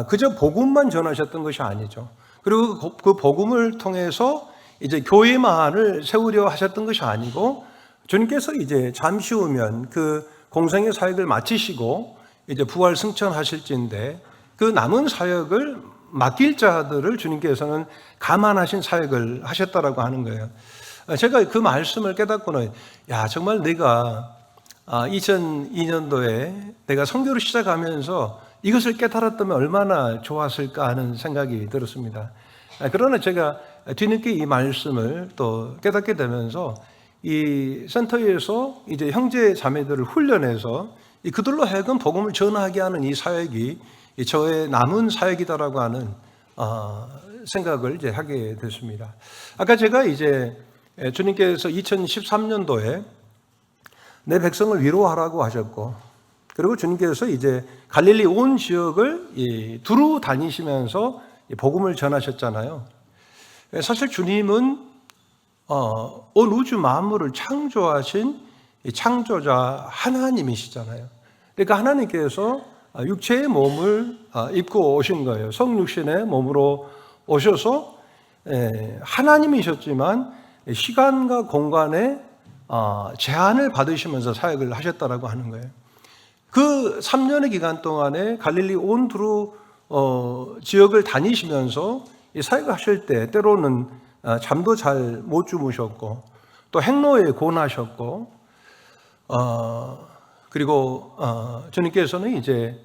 그저 복음만 전하셨던 것이 아니죠. 그리고 그 복음을 통해서 이제 교회만을 세우려 하셨던 것이 아니고, 주님께서 이제 잠시 후면 그 공생애 사역을 마치시고 이제 부활 승천하실진데, 그 남은 사역을 맡길 자들을 주님께서는 감안하신 사역을 하셨다라고 하는 거예요. 제가 그 말씀을 깨닫고는, 야, 정말 내가 2002년도에 내가 선교를 시작하면서 이것을 깨달았다면 얼마나 좋았을까 하는 생각이 들었습니다. 그러나 제가 뒤늦게 이 말씀을 또 깨닫게 되면서 이 센터에서 이제 형제 자매들을 훈련해서 그들로 하여금 복음을 전하게 하는 이 사역이 저의 남은 사역이다라고 하는 생각을 이제 하게 됐습니다. 아까 제가 이제 주님께서 2013년도에 내 백성을 위로하라고 하셨고, 그리고 주님께서 이제 갈릴리 온 지역을 두루 다니시면서 복음을 전하셨잖아요. 사실 주님은 온 우주 만물을 창조하신 창조자 하나님이시잖아요. 그러니까 하나님께서 육체의 몸을 입고 오신 거예요. 성육신의 몸으로 오셔서 하나님이셨지만 시간과 공간에 제한을 받으시면서 사역을 하셨다라고 하는 거예요. 그 3년의 기간 동안에 갈릴리 온 두루 지역을 다니시면서 이 사역을 하실 때 때로는 잠도 잘 못 주무셨고, 또 행로에 고나셨고, 그리고 주님께서는 이제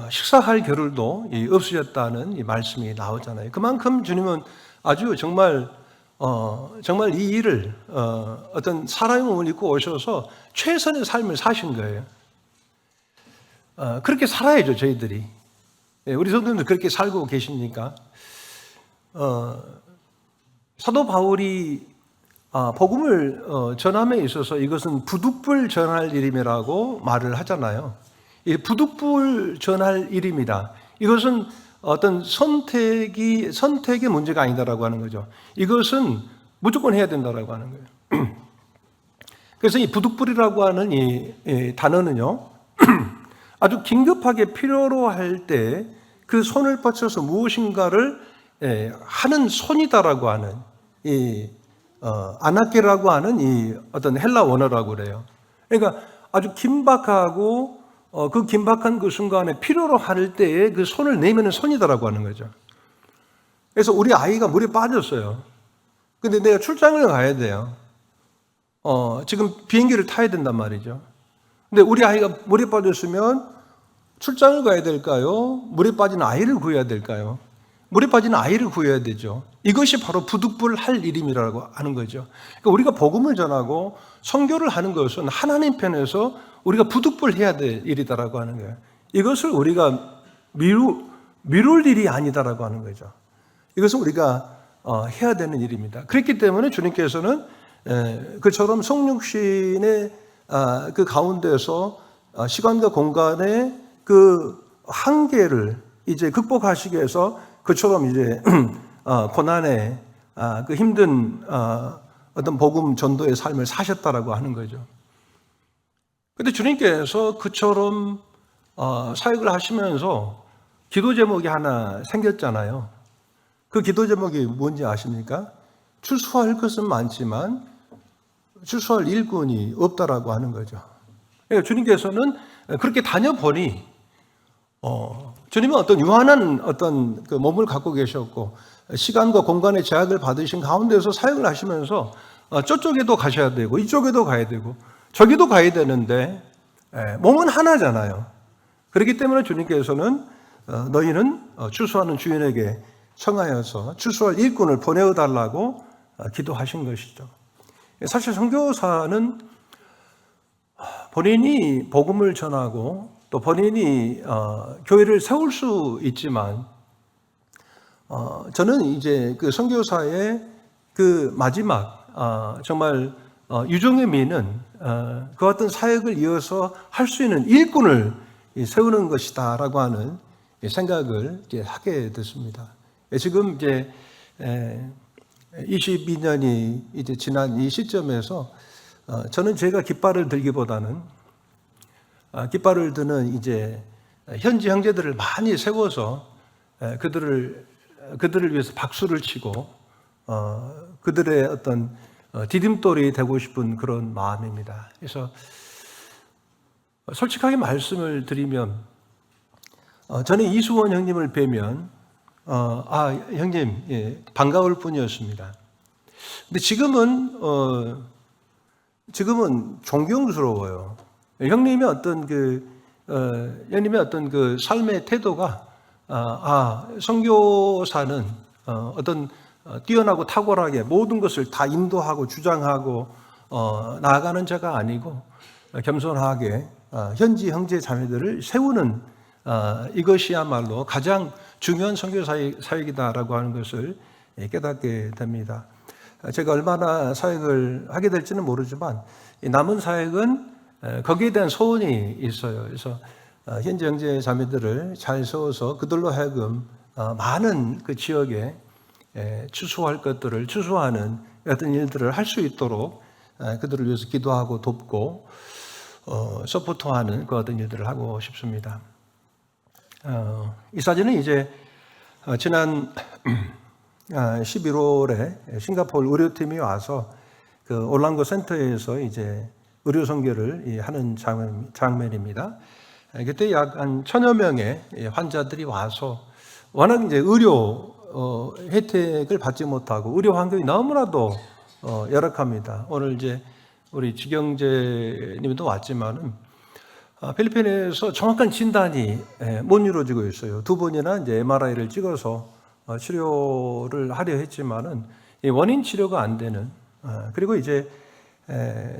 식사할 겨를도 없으셨다는 이 말씀이 나오잖아요. 그만큼 주님은 아주 정말 이 일을 어떤 사람의 몸을 입고 오셔서 최선의 삶을 사신 거예요. 그렇게 살아야죠, 저희들이. 우리 성도님들 그렇게 살고 계십니까? 사도 바울이 복음을 전함에 있어서 이것은 부득불 전할 일임이라고 말을 하잖아요. 이 부득불 전할 일입니다. 이것은 어떤 선택의 문제가 아니다라고 하는 거죠. 이것은 무조건 해야 된다라고 하는 거예요. 그래서 이 부득불이라고 하는 이 단어는요, 아주 긴급하게 필요로 할 때 그 손을 뻗쳐서 무엇인가를 하는 손이다라고 하는 이 아나케라고 하는 이 어떤 헬라 원어라고 그래요. 그러니까 아주 긴박하고 그 긴박한 그 순간에 필요로 할 때에 그 손을 내미는 손이다라고 하는 거죠. 그래서 우리 아이가 물에 빠졌어요. 근데 내가 출장을 가야 돼요. 지금 비행기를 타야 된단 말이죠. 근데 우리 아이가 물에 빠졌으면 출장을 가야 될까요? 물에 빠진 아이를 구해야 될까요? 물에 빠진 아이를 구해야 되죠. 이것이 바로 부득불 할 일임이라고 하는 거죠. 그러니까 우리가 복음을 전하고 선교를 하는 것은 하나님 편에서 우리가 부득불 해야 될 일이다라고 하는 거예요. 이것을 우리가 미룰 일이 아니다라고 하는 거죠. 이것은 우리가 해야 되는 일입니다. 그렇기 때문에 주님께서는 그처럼 성육신의 그 가운데서 시간과 공간의 그 한계를 이제 극복하시기 위해서 그처럼 이제 고난의 그 힘든 어떤 복음 전도의 삶을 사셨다라고 하는 거죠. 그런데 주님께서 그처럼 사역을 하시면서 기도 제목이 하나 생겼잖아요. 그 기도 제목이 뭔지 아십니까? 추수할 것은 많지만 추수할 일꾼이 없다라고 하는 거죠. 그러니까 주님께서는 그렇게 다녀보니 주님은 어떤 유한한 어떤 그 몸을 갖고 계셨고 시간과 공간의 제약을 받으신 가운데서 사역을 하시면서 저쪽에도 가셔야 되고 이쪽에도 가야 되고 저기도 가야 되는데 몸은 하나잖아요. 그렇기 때문에 주님께서는 너희는 추수하는 주인에게 청하여서 추수할 일꾼을 보내어달라고 기도하신 것이죠. 사실 선교사는 본인이 복음을 전하고 또 본인이 교회를 세울 수 있지만 저는 이제 그 선교사의 그 마지막 정말 유종의 미는 그 어떤 사역을 이어서 할 수 있는 일꾼을 세우는 것이다라고 하는 생각을 이제 하게 됐습니다. 지금 이제 22년이 이제 지난 이 시점에서 저는 제가 깃발을 들기보다는 깃발을 드는 이제 현지 형제들을 많이 세워서 그들을 위해서 박수를 치고 그들의 어떤 디딤돌이 되고 싶은 그런 마음입니다. 그래서 솔직하게 말씀을 드리면 저는 이수원 형님을 뵈면 형님, 예, 반가울 뿐이었습니다. 근데 지금은 존경스러워요. 형님의 어떤 형님의 어떤 그 삶의 태도가, 선교사는 어떤 뛰어나고 탁월하게 모든 것을 다 인도하고 주장하고, 나아가는 자가 아니고, 겸손하게, 현지 형제 자매들을 세우는, 이것이야말로 가장 중요한 선교 사역이다라고 하는 것을 깨닫게 됩니다. 제가 얼마나 사역을 하게 될지는 모르지만 남은 사역은 거기에 대한 소원이 있어요. 그래서 현지 형제 자매들을 잘 세워서 그들로 하여금 많은 그 지역에 추수할 것들을 추수하는 어떤 일들을 할 수 있도록 그들을 위해서 기도하고 돕고 서포트하는 그 어떤 일들을 하고 싶습니다. 이 사진은 이제 지난 11월에 싱가포르 의료팀이 와서 그 올랑고 센터에서 이제 의료 선교를 하는 장면입니다. 그때 약 한 1000여 명의 환자들이 와서 워낙 이제 의료 혜택을 받지 못하고 의료 환경이 너무나도 열악합니다. 오늘 이제 우리 지경재님도 왔지만은 필리핀에서 정확한 진단이 못 이루어지고 있어요. 2번이나 이제 MRI를 찍어서 치료를 하려 했지만은 원인 치료가 안 되는. 그리고 이제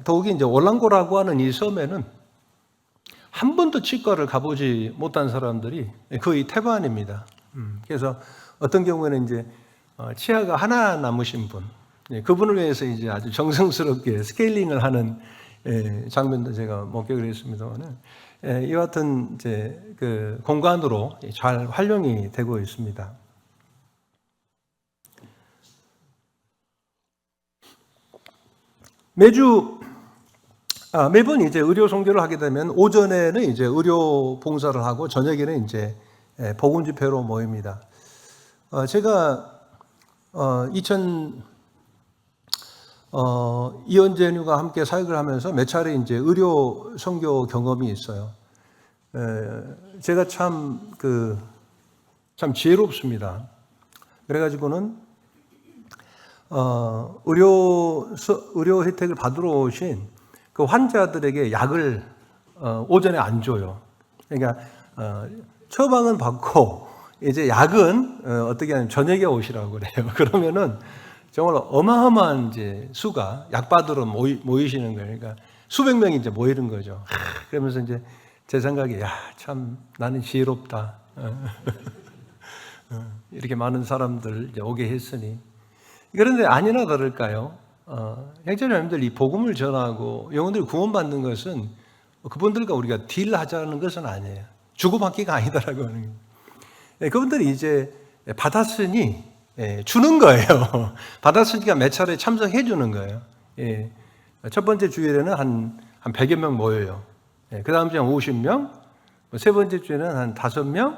더욱이 이제 올랑고라고 하는 이 섬에는 한 번도 치과를 가보지 못한 사람들이 거의 태반입니다. 그래서 어떤 경우에는 이제 치아가 하나 남으신 분, 그분을 위해서 이제 아주 정성스럽게 스케일링을 하는 장면도 제가 목격을 했습니다만은 이와 같은 이제 그 공간으로 잘 활용이 되고 있습니다. 매번 이제 의료 선교를 하게 되면 오전에는 이제 의료 봉사를 하고 저녁에는 이제 복음 집회로 모입니다. 제가 이현재님과 함께 사역을 하면서 몇 차례 이제 의료 선교 경험이 있어요. 제가 참 지혜롭습니다. 그래가지고는 의료 혜택을 받으러 오신 그 환자들에게 약을 오전에 안 줘요. 그러니까 처방은 받고 이제 약은 어떻게 하냐면 저녁에 오시라고 그래요. 그러면은 정말 어마어마한 이제 수가 약 받으러 모이시는 거예요. 그러니까 수백 명이 이제 모이는 거죠. 그러면서 이제 제 생각에 참 나는 지혜롭다. 이렇게 많은 사람들 이제 오게 했으니. 그런데 아니나 다를까요? 형제자매님들 이 복음을 전하고 영혼들이 구원받는 것은 그분들과 우리가 딜하자는 것은 아니에요. 주고받기가 아니다라고 하는 거예요. 그분들이 이제 받았으니 주는 거예요. 받았으니까 몇 차례 참석해 주는 거예요. 첫 번째 주일에는 한 100여 명 모여요. 그 다음 주에 한 50명, 세 번째 주에는 한 5명,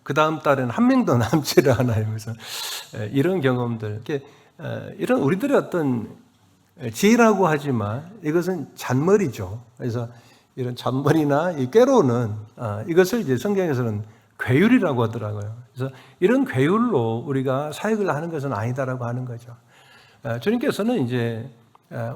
그 다음 달에는 1명도 남지를 않아요. 그래서 이런 경험들, 이런 우리들의 어떤 지혜라고 하지만 이것은 잔머리죠. 그래서 이런 잔머리나 이 꾀로는 이것을 이제 성경에서는 괴율이라고 하더라고요. 그래서 이런 괴율로 우리가 사역을 하는 것은 아니다라고 하는 거죠. 주님께서는 이제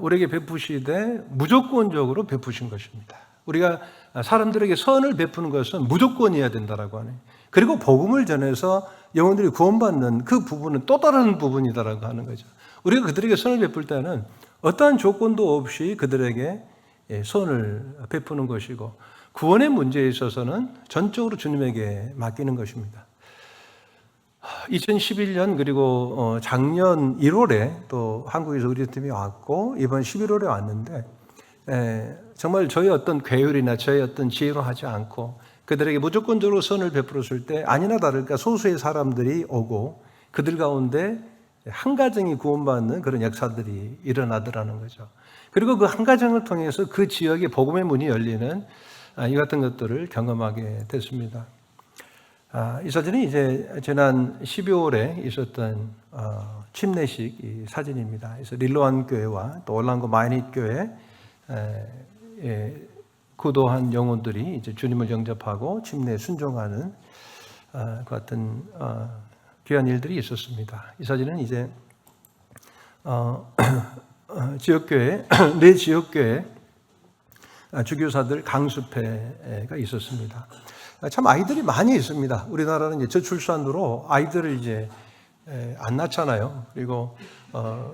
우리에게 베푸시되 무조건적으로 베푸신 것입니다. 우리가 사람들에게 선을 베푸는 것은 무조건이어야 된다라고 하네. 그리고 복음을 전해서 영혼들이 구원받는 그 부분은 또 다른 부분이다라고 하는 거죠. 우리가 그들에게 선을 베풀 때는 어떠한 조건도 없이 그들에게 선을 베푸는 것이고 구원의 문제에 있어서는 전적으로 주님에게 맡기는 것입니다. 2011년 그리고 작년 1월에 또 한국에서 의료팀이 왔고 이번 11월에 왔는데 정말 저희 어떤 괴율이나 저희 어떤 지혜로 하지 않고 그들에게 무조건적으로 선을 베풀었을 때 아니나 다를까 소수의 사람들이 오고 그들 가운데 한 가정이 구원받는 그런 역사들이 일어나더라는 거죠. 그리고 그 한 가정을 통해서 그 지역에 복음의 문이 열리는 이 같은 것들을 경험하게 됐습니다. 이 사진은 이제 지난 12월에 있었던 침례식 이 사진입니다. 그래서 릴로안 교회와 또 올랑고 마이닛 교회 구도한 영혼들이 이제 주님을 영접하고 침례에 순종하는 그 같은 귀한 일들이 있었습니다. 이 사진은 이제 지역교회 내 지역교회 주교사들 강습회가 있었습니다. 참 아이들이 많이 있습니다. 우리나라는 이제 저출산으로 아이들을 이제 안 낳잖아요. 그리고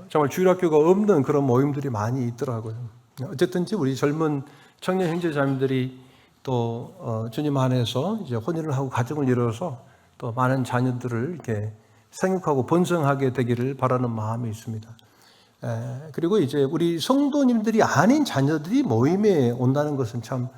정말 주일학교가 없는 그런 모임들이 많이 있더라고요. 어쨌든지 우리 젊은 청년 형제자매들이 또 주님 안에서 이제 혼인을 하고 가정을 이뤄서 또 많은 자녀들을 이렇게 생육하고 번성하게 되기를 바라는 마음이 있습니다. 그리고 이제 우리 성도님들이 아닌 자녀들이 모임에 온다는 것은 참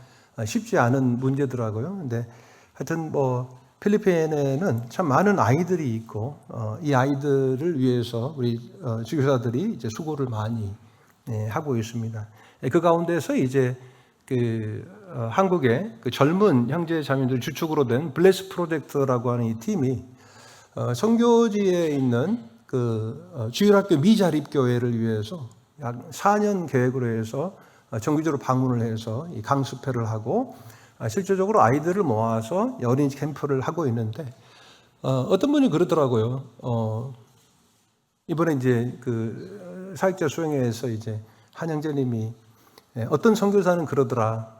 쉽지 않은 문제더라고요. 근데 하여튼 뭐 필리핀에는 참 많은 아이들이 있고 이 아이들을 위해서 우리 주교사들이 이제 수고를 많이 하고 있습니다. 그 가운데서 이제 한국의 그 젊은 형제 자매들 주축으로 된 블레스 프로젝트라고 하는 이 팀이 선교지에 있는 그 주일학교 미자립교회를 위해서 약 4년 계획으로 해서 정기적으로 방문을 해서 이 강습회를 하고 실제적으로 아이들을 모아서 어린이 캠프를 하고 있는데 어떤 분이 그러더라고요. 이번에 이제 사역자 수행회에서 이제 한 형제님이 어떤 선교사는 그러더라.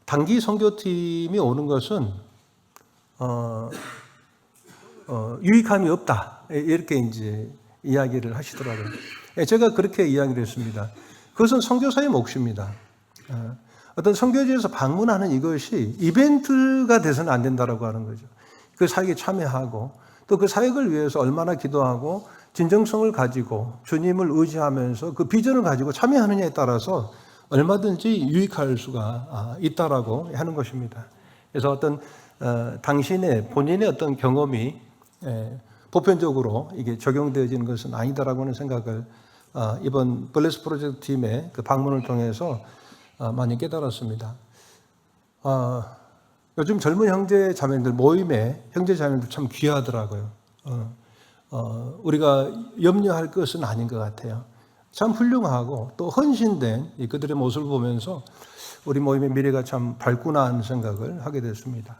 단기 선교팀이 오는 것은 유익함이 없다. 이렇게 이제 이야기를 하시더라고요. 제가 그렇게 이야기를 했습니다. 그것은 선교사의 몫입니다. 어떤 선교지에서 방문하는 이것이 이벤트가 돼서는 안 된다라고 하는 거죠. 그 사역에 참여하고 또 그 사역을 위해서 얼마나 기도하고 진정성을 가지고 주님을 의지하면서 그 비전을 가지고 참여하느냐에 따라서 얼마든지 유익할 수가 있다라고 하는 것입니다. 그래서 어떤 당신의 본인의 어떤 경험이 보편적으로 이게 적용되어지는 것은 아니다라고 하는 생각을 이번 블레스 프로젝트 팀의 그 방문을 통해서 많이 깨달았습니다. 요즘 젊은 형제 자매들 모임에 형제 자매들 참 귀하더라고요. 우리가 염려할 것은 아닌 것 같아요. 참 훌륭하고 또 헌신된 그들의 모습을 보면서 우리 모임의 미래가 참 밝구나 하는 생각을 하게 됐습니다.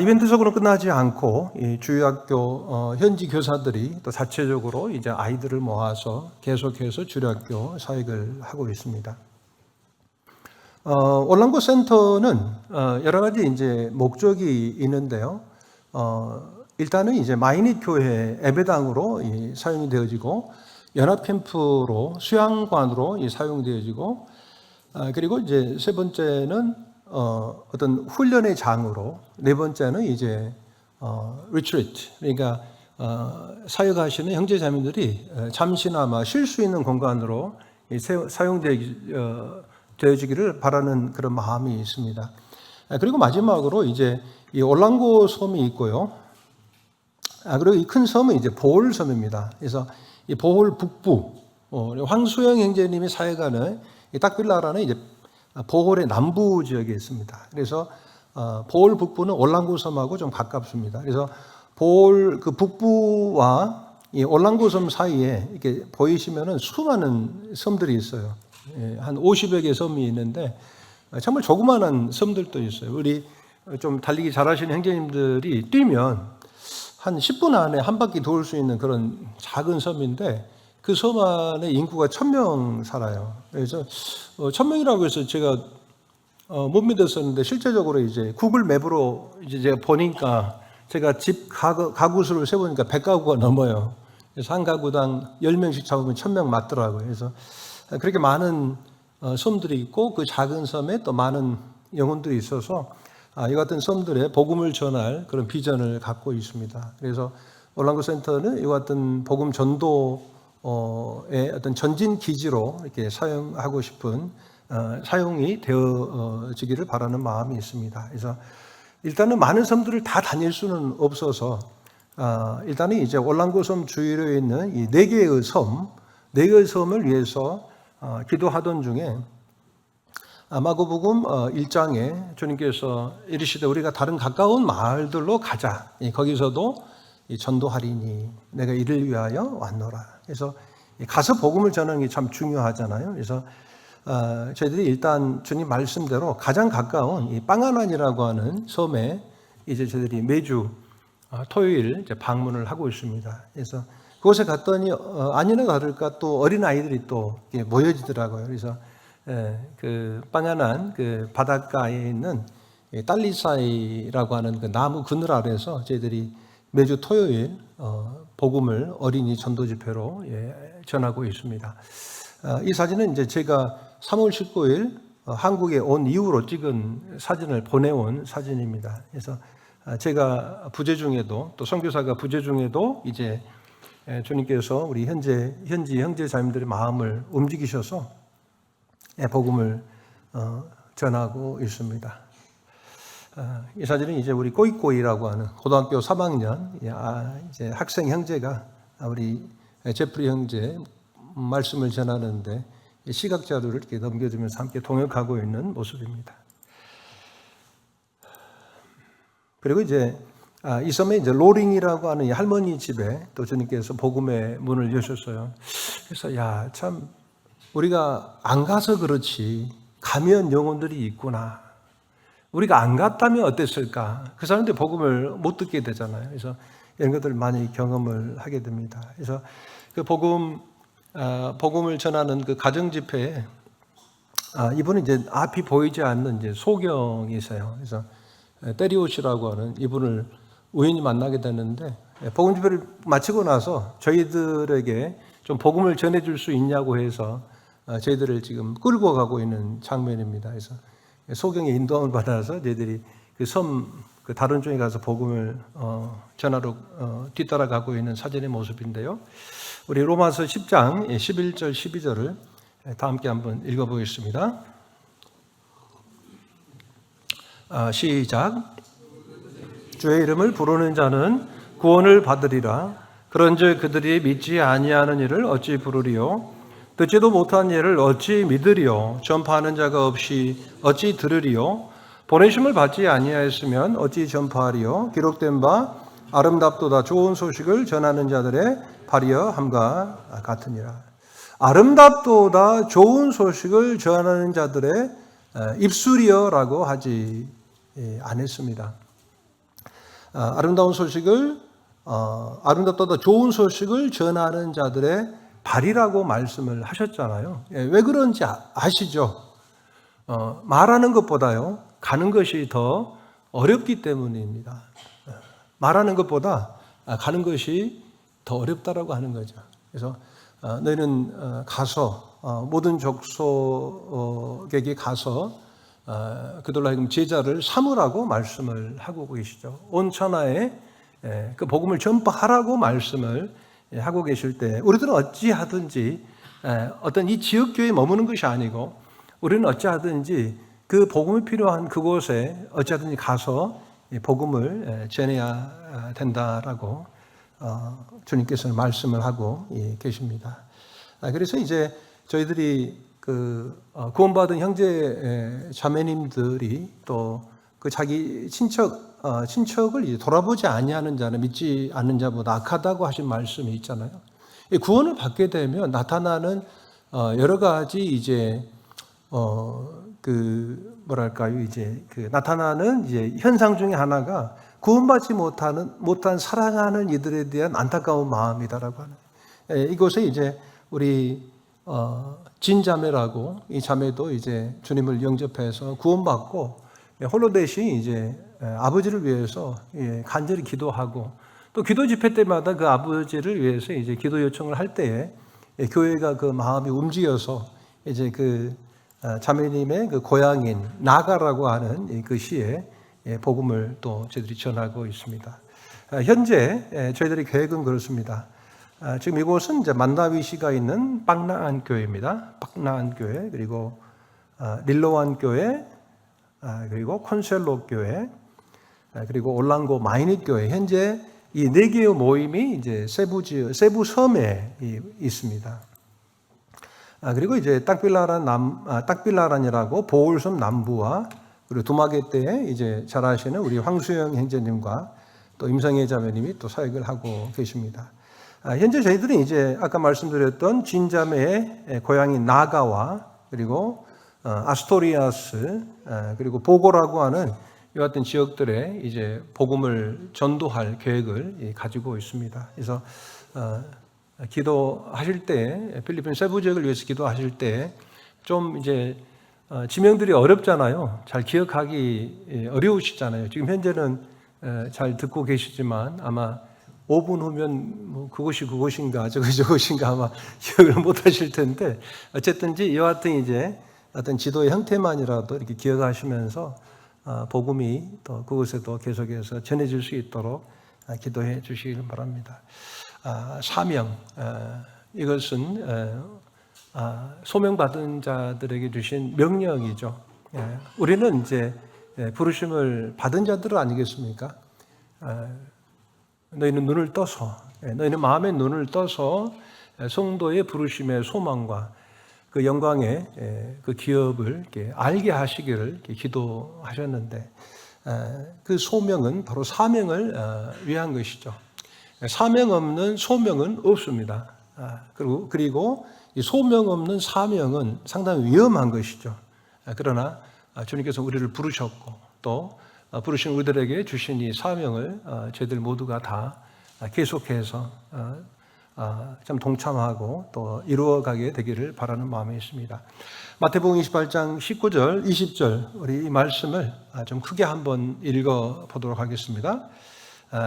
이벤트적으로 끝나지 않고 이 주일학교 현지 교사들이 또 자체적으로 이제 아이들을 모아서 계속해서 주일학교 사역을 하고 있습니다. 올랑고 센터는 여러 가지 이제 목적이 있는데요. 일단은 이제 마이닛 교회 예배당으로 사용이 되어지고 연합 캠프로 수양관으로 사용되어지고 그리고 이제 세 번째는 어떤 훈련의 장으로 네 번째는 이제 리트리트 그러니까 사역하시는 형제자매들이 잠시나마 쉴 수 있는 공간으로 사용되어지기를 바라는 그런 마음이 있습니다. 그리고 마지막으로 이제 이 올랑고 섬이 있고요. 그리고 이 큰 섬은 이제 보홀 섬입니다. 그래서 이 보홀 북부 황수영 형제님이 사역하는 이 딱빌라라는 이제 보홀의 남부 지역에 있습니다. 그래서 보홀 북부는 올랑고 섬하고 좀 가깝습니다. 그래서 보홀 그 북부와 이 올랑고 섬 사이에 이렇게 보이시면은 수많은 섬들이 있어요. 한 50여 개 섬이 있는데 정말 조그마한 섬들도 있어요. 우리 좀 달리기 잘하시는 형제님들이 뛰면 한 10분 안에 한 바퀴 돌 수 있는 그런 작은 섬인데 그 섬 안에 인구가 1000명 살아요. 그래서 1000명이라고 해서 제가 못 믿었었는데 실제적으로 이제 구글 맵으로 이제 제가 보니까 제가 집 가구 수를 세보니까 100가구가 넘어요. 그래서 한 가구당 10명씩 잡으면 1000명 맞더라고요. 그래서 그렇게 많은 섬들이 있고 그 작은 섬에 또 많은 영혼들이 있어서 이 같은 섬들에 복음을 전할 그런 비전을 갖고 있습니다. 그래서 올랑고 센터는 이 같은 복음 전도의 어떤 전진 기지로 이렇게 사용하고 싶은 사용이 되어지기를 바라는 마음이 있습니다. 그래서 일단은 많은 섬들을 다 다닐 수는 없어서 일단은 이제 올랑고 섬 주위로 있는 이 4개의 섬을 위해서 기도하던 중에 마고복음 1장에 주님께서 이르시되 우리가 다른 가까운 마을들로 가자. 거기서도 전도하리니 내가 이를 위하여 왔노라. 그래서 가서 복음을 전하는 게 참 중요하잖아요. 그래서 저희들이 일단 주님 말씀대로 가장 가까운 이 빵하난이라고 하는 섬에 이제 저희들이 매주 토요일 이제 방문을 하고 있습니다. 그래서 그곳에 갔더니 아니나 다를까 또 어린 아이들이 또 모여지더라고요. 그래서 그 빵하난 그 바닷가에 있는 딸리사이라고 하는 그 나무 그늘 아래서 저희들이 매주 토요일 복음을 어린이 전도 집회로 전하고 있습니다. 이 사진은 이제 제가 3월 19일 한국에 온 이후로 찍은 사진을 보내온 사진입니다. 그래서 제가 부재 중에도 또 선교사가 부재 중에도 이제 주님께서 우리 현지 형제 자매들의 마음을 움직이셔서 복음을 전하고 있습니다. 이 사진은 이제 우리 꼬이꼬이라고 하는 고등학교 3학년 이제 학생 형제가 우리 제프리 형제 말씀을 전하는데 시각 자료를 이렇게 넘겨주면서 함께 동역하고 있는 모습입니다. 그리고 이제 이 섬에 이제 로링이라고 하는 이 할머니 집에 또 주님께서 복음의 문을 여셨어요. 그래서 참 우리가 안 가서 그렇지 가면 영혼들이 있구나. 우리가 안 갔다면 어땠을까? 그 사람들이 복음을 못 듣게 되잖아요. 그래서 이런 것들 많이 경험을 하게 됩니다. 그래서 그 복음을 전하는 그 가정 집회에 이분은 이제 앞이 보이지 않는 이제 소경이세요. 그래서 때리오시라고 하는 이분을 우연히 만나게 되는데, 복음 집회를 마치고 나서 저희들에게 좀 복음을 전해줄 수 있냐고 해서 저희들을 지금 끌고 가고 있는 장면입니다. 그래서 소경의 인도함을 받아서 저희들이 그 다른 쪽에 가서 복음을 전하러 뒤따라가고 있는 사진의 모습인데요. 우리 로마서 10장 11절 12절을 다 함께 한번 읽어보겠습니다. 시작. 주의 이름을 부르는 자는 구원을 받으리라. 그런즉 그들이 믿지 아니하는 이를 어찌 부르리요? 듣지도 못한 이를 어찌 믿으리요? 전파하는 자가 없이 어찌 들으리요? 보내심을 받지 아니하였으면 어찌 전파하리요? 기록된 바 아름답도다 좋은 소식을 전하는 자들의 발이여 함과 같으니라. 아름답도다 좋은 소식을 전하는 자들의 입술이여라고 하지 않았습니다. 아름다운 소식을 아름답도다 좋은 소식을 전하는 자들의 발이라고 말씀을 하셨잖아요. 왜 그런지 아시죠? 말하는 것보다요 가는 것이 더 어렵기 때문입니다. 말하는 것보다 가는 것이 더 어렵다라고 하는 거죠. 그래서 너희는 가서 모든 족속에게 가서 그들로 하여금 제자를 삼으라고 말씀을 하고 계시죠. 온 천하에 그 복음을 전파하라고 말씀을 하고 계실 때 우리들은 어찌하든지 어떤 이 지역교회에 머무는 것이 아니고 우리는 어찌하든지 그 복음이 필요한 그곳에 어찌하든지 가서 복음을 전해야 된다라고 주님께서는 말씀을 하고 계십니다. 그래서 이제 저희들이 구원받은 형제 자매님들이 또 그 자기 친척을 이제 돌아보지 아니하는 자는 믿지 않는 자보다 악하다고 하신 말씀이 있잖아요. 구원을 받게 되면 나타나는 여러 가지 이제 나타나는 이제 현상 중에 하나가 구원받지 못한 사랑하는 이들에 대한 안타까운 마음이다라고 하는. 이곳에 이제 우리 진자매라고 이 자매도 이제 주님을 영접해서 구원받고 홀로 대신 이제 아버지를 위해서 간절히 기도하고 또 기도 집회 때마다 그 아버지를 위해서 이제 기도 요청을 할 때에 교회가 그 마음이 움직여서 이제 그 자매님의 그 고향인 나가라고 하는 그 시에 복음을 또 저희들이 전하고 있습니다. 현재 저희들의 계획은 그렇습니다. 지금 이곳은 이제 만나위시가 있는 박나안 교회입니다. 박나안 교회, 그리고 릴로완 교회, 그리고 콘셀로 교회, 그리고 올랑고 마이닛 교회. 현재 이 네 개의 모임이 이제 세부 섬에 있습니다. 그리고 이제 딱빌라란이라고 보울섬 남부와 그리고 두마게떼에 이제 잘 아시는 우리 황수영 형제님과 또 임성애 자매님이 또 사역을 하고 계십니다. 현재 저희들은 이제 아까 말씀드렸던 진자매의 고향인 나가와 그리고 아스토리아스 그리고 보고라고 하는 이 같은 지역들에 이제 복음을 전도할 계획을 가지고 있습니다. 그래서 기도하실 때 필리핀 세부 지역을 위해서 기도하실 때 좀 이제 지명들이 어렵잖아요. 잘 기억하기 어려우시잖아요. 지금 현재는 잘 듣고 계시지만 아마 5분 후면 뭐 그것인가 저것인가 아마 기억을 못 하실 텐데 어쨌든지 이와 같은 이제 어떤 지도의 형태만이라도 이렇게 기억하시면서 복음이 또 그곳에도 계속해서 전해질 수 있도록 기도해 주시길 바랍니다. 사명, 이것은 소명받은 자들에게 주신 명령이죠. 우리는 이제 부르심을 받은 자들 아니겠습니까? 너희는 눈을 떠서, 너희는 마음의 눈을 떠서 성도의 부르심의 소망과 그 영광의 그 기업을 이렇게 알게 하시기를 이렇게 기도하셨는데 그 소명은 바로 사명을 위한 것이죠. 사명 없는 소명은 없습니다. 그리고 이 소명 없는 사명은 상당히 위험한 것이죠. 그러나 주님께서 우리를 부르셨고 또 부르신 우리들에게 주신 이 사명을 저희들 모두가 다 계속해서 좀 동참하고 또 이루어가게 되기를 바라는 마음이 있습니다. 마태복음 28장 19절, 20절 우리 이 말씀을 좀 크게 한번 읽어보도록 하겠습니다.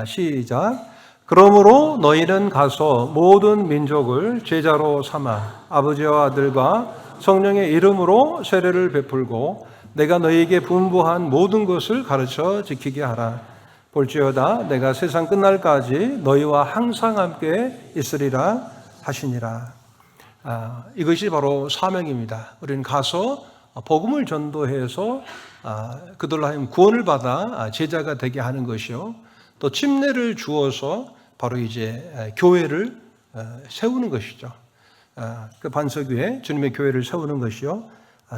시작. 그러므로 너희는 가서 모든 민족을 제자로 삼아 아버지와 아들과 성령의 이름으로 세례를 베풀고 내가 너희에게 분부한 모든 것을 가르쳐 지키게 하라. 볼지어다 내가 세상 끝날까지 너희와 항상 함께 있으리라 하시니라. 이것이 바로 사명입니다. 우리는 가서 복음을 전도해서 그들로 하여금 구원을 받아 제자가 되게 하는 것이요. 또 침례를 주어서 바로 이제 교회를 세우는 것이죠. 그 반석 위에 주님의 교회를 세우는 것이요.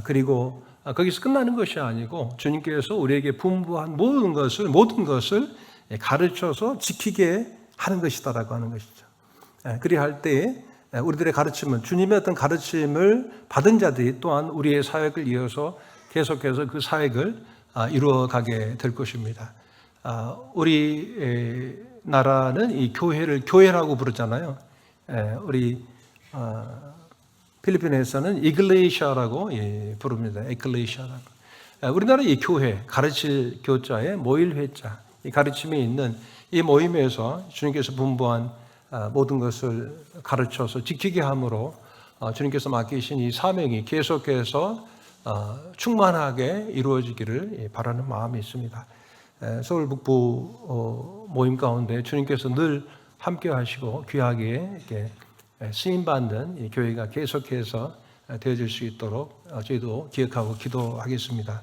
그리고 거기서 끝나는 것이 아니고 주님께서 우리에게 분부한 모든 것을 가르쳐서 지키게 하는 것이다라고 하는 것이죠. 그리할 때에 우리들의 가르침은 주님의 어떤 가르침을 받은 자들이 또한 우리의 사역을 이어서 계속해서 그 사역을 이루어가게 될 것입니다. 우리 나라는 이 교회를 교회라고 부르잖아요. 우리 필리핀에서는 이글레시아라고 부릅니다. 이글레시아라고. 우리나라 이 교회, 가르칠 교자에 모일 회자, 이 가르침이 있는 이 모임에서 주님께서 분부한 모든 것을 가르쳐서 지키게 함으로 주님께서 맡기신 이 사명이 계속해서 충만하게 이루어지기를 바라는 마음이 있습니다. 서울 북부 모임 가운데 주님께서 늘 함께 하시고 귀하게 이렇게 쓰임받는 이 교회가 계속해서 되어질 수 있도록 저희도 기억하고 기도하겠습니다.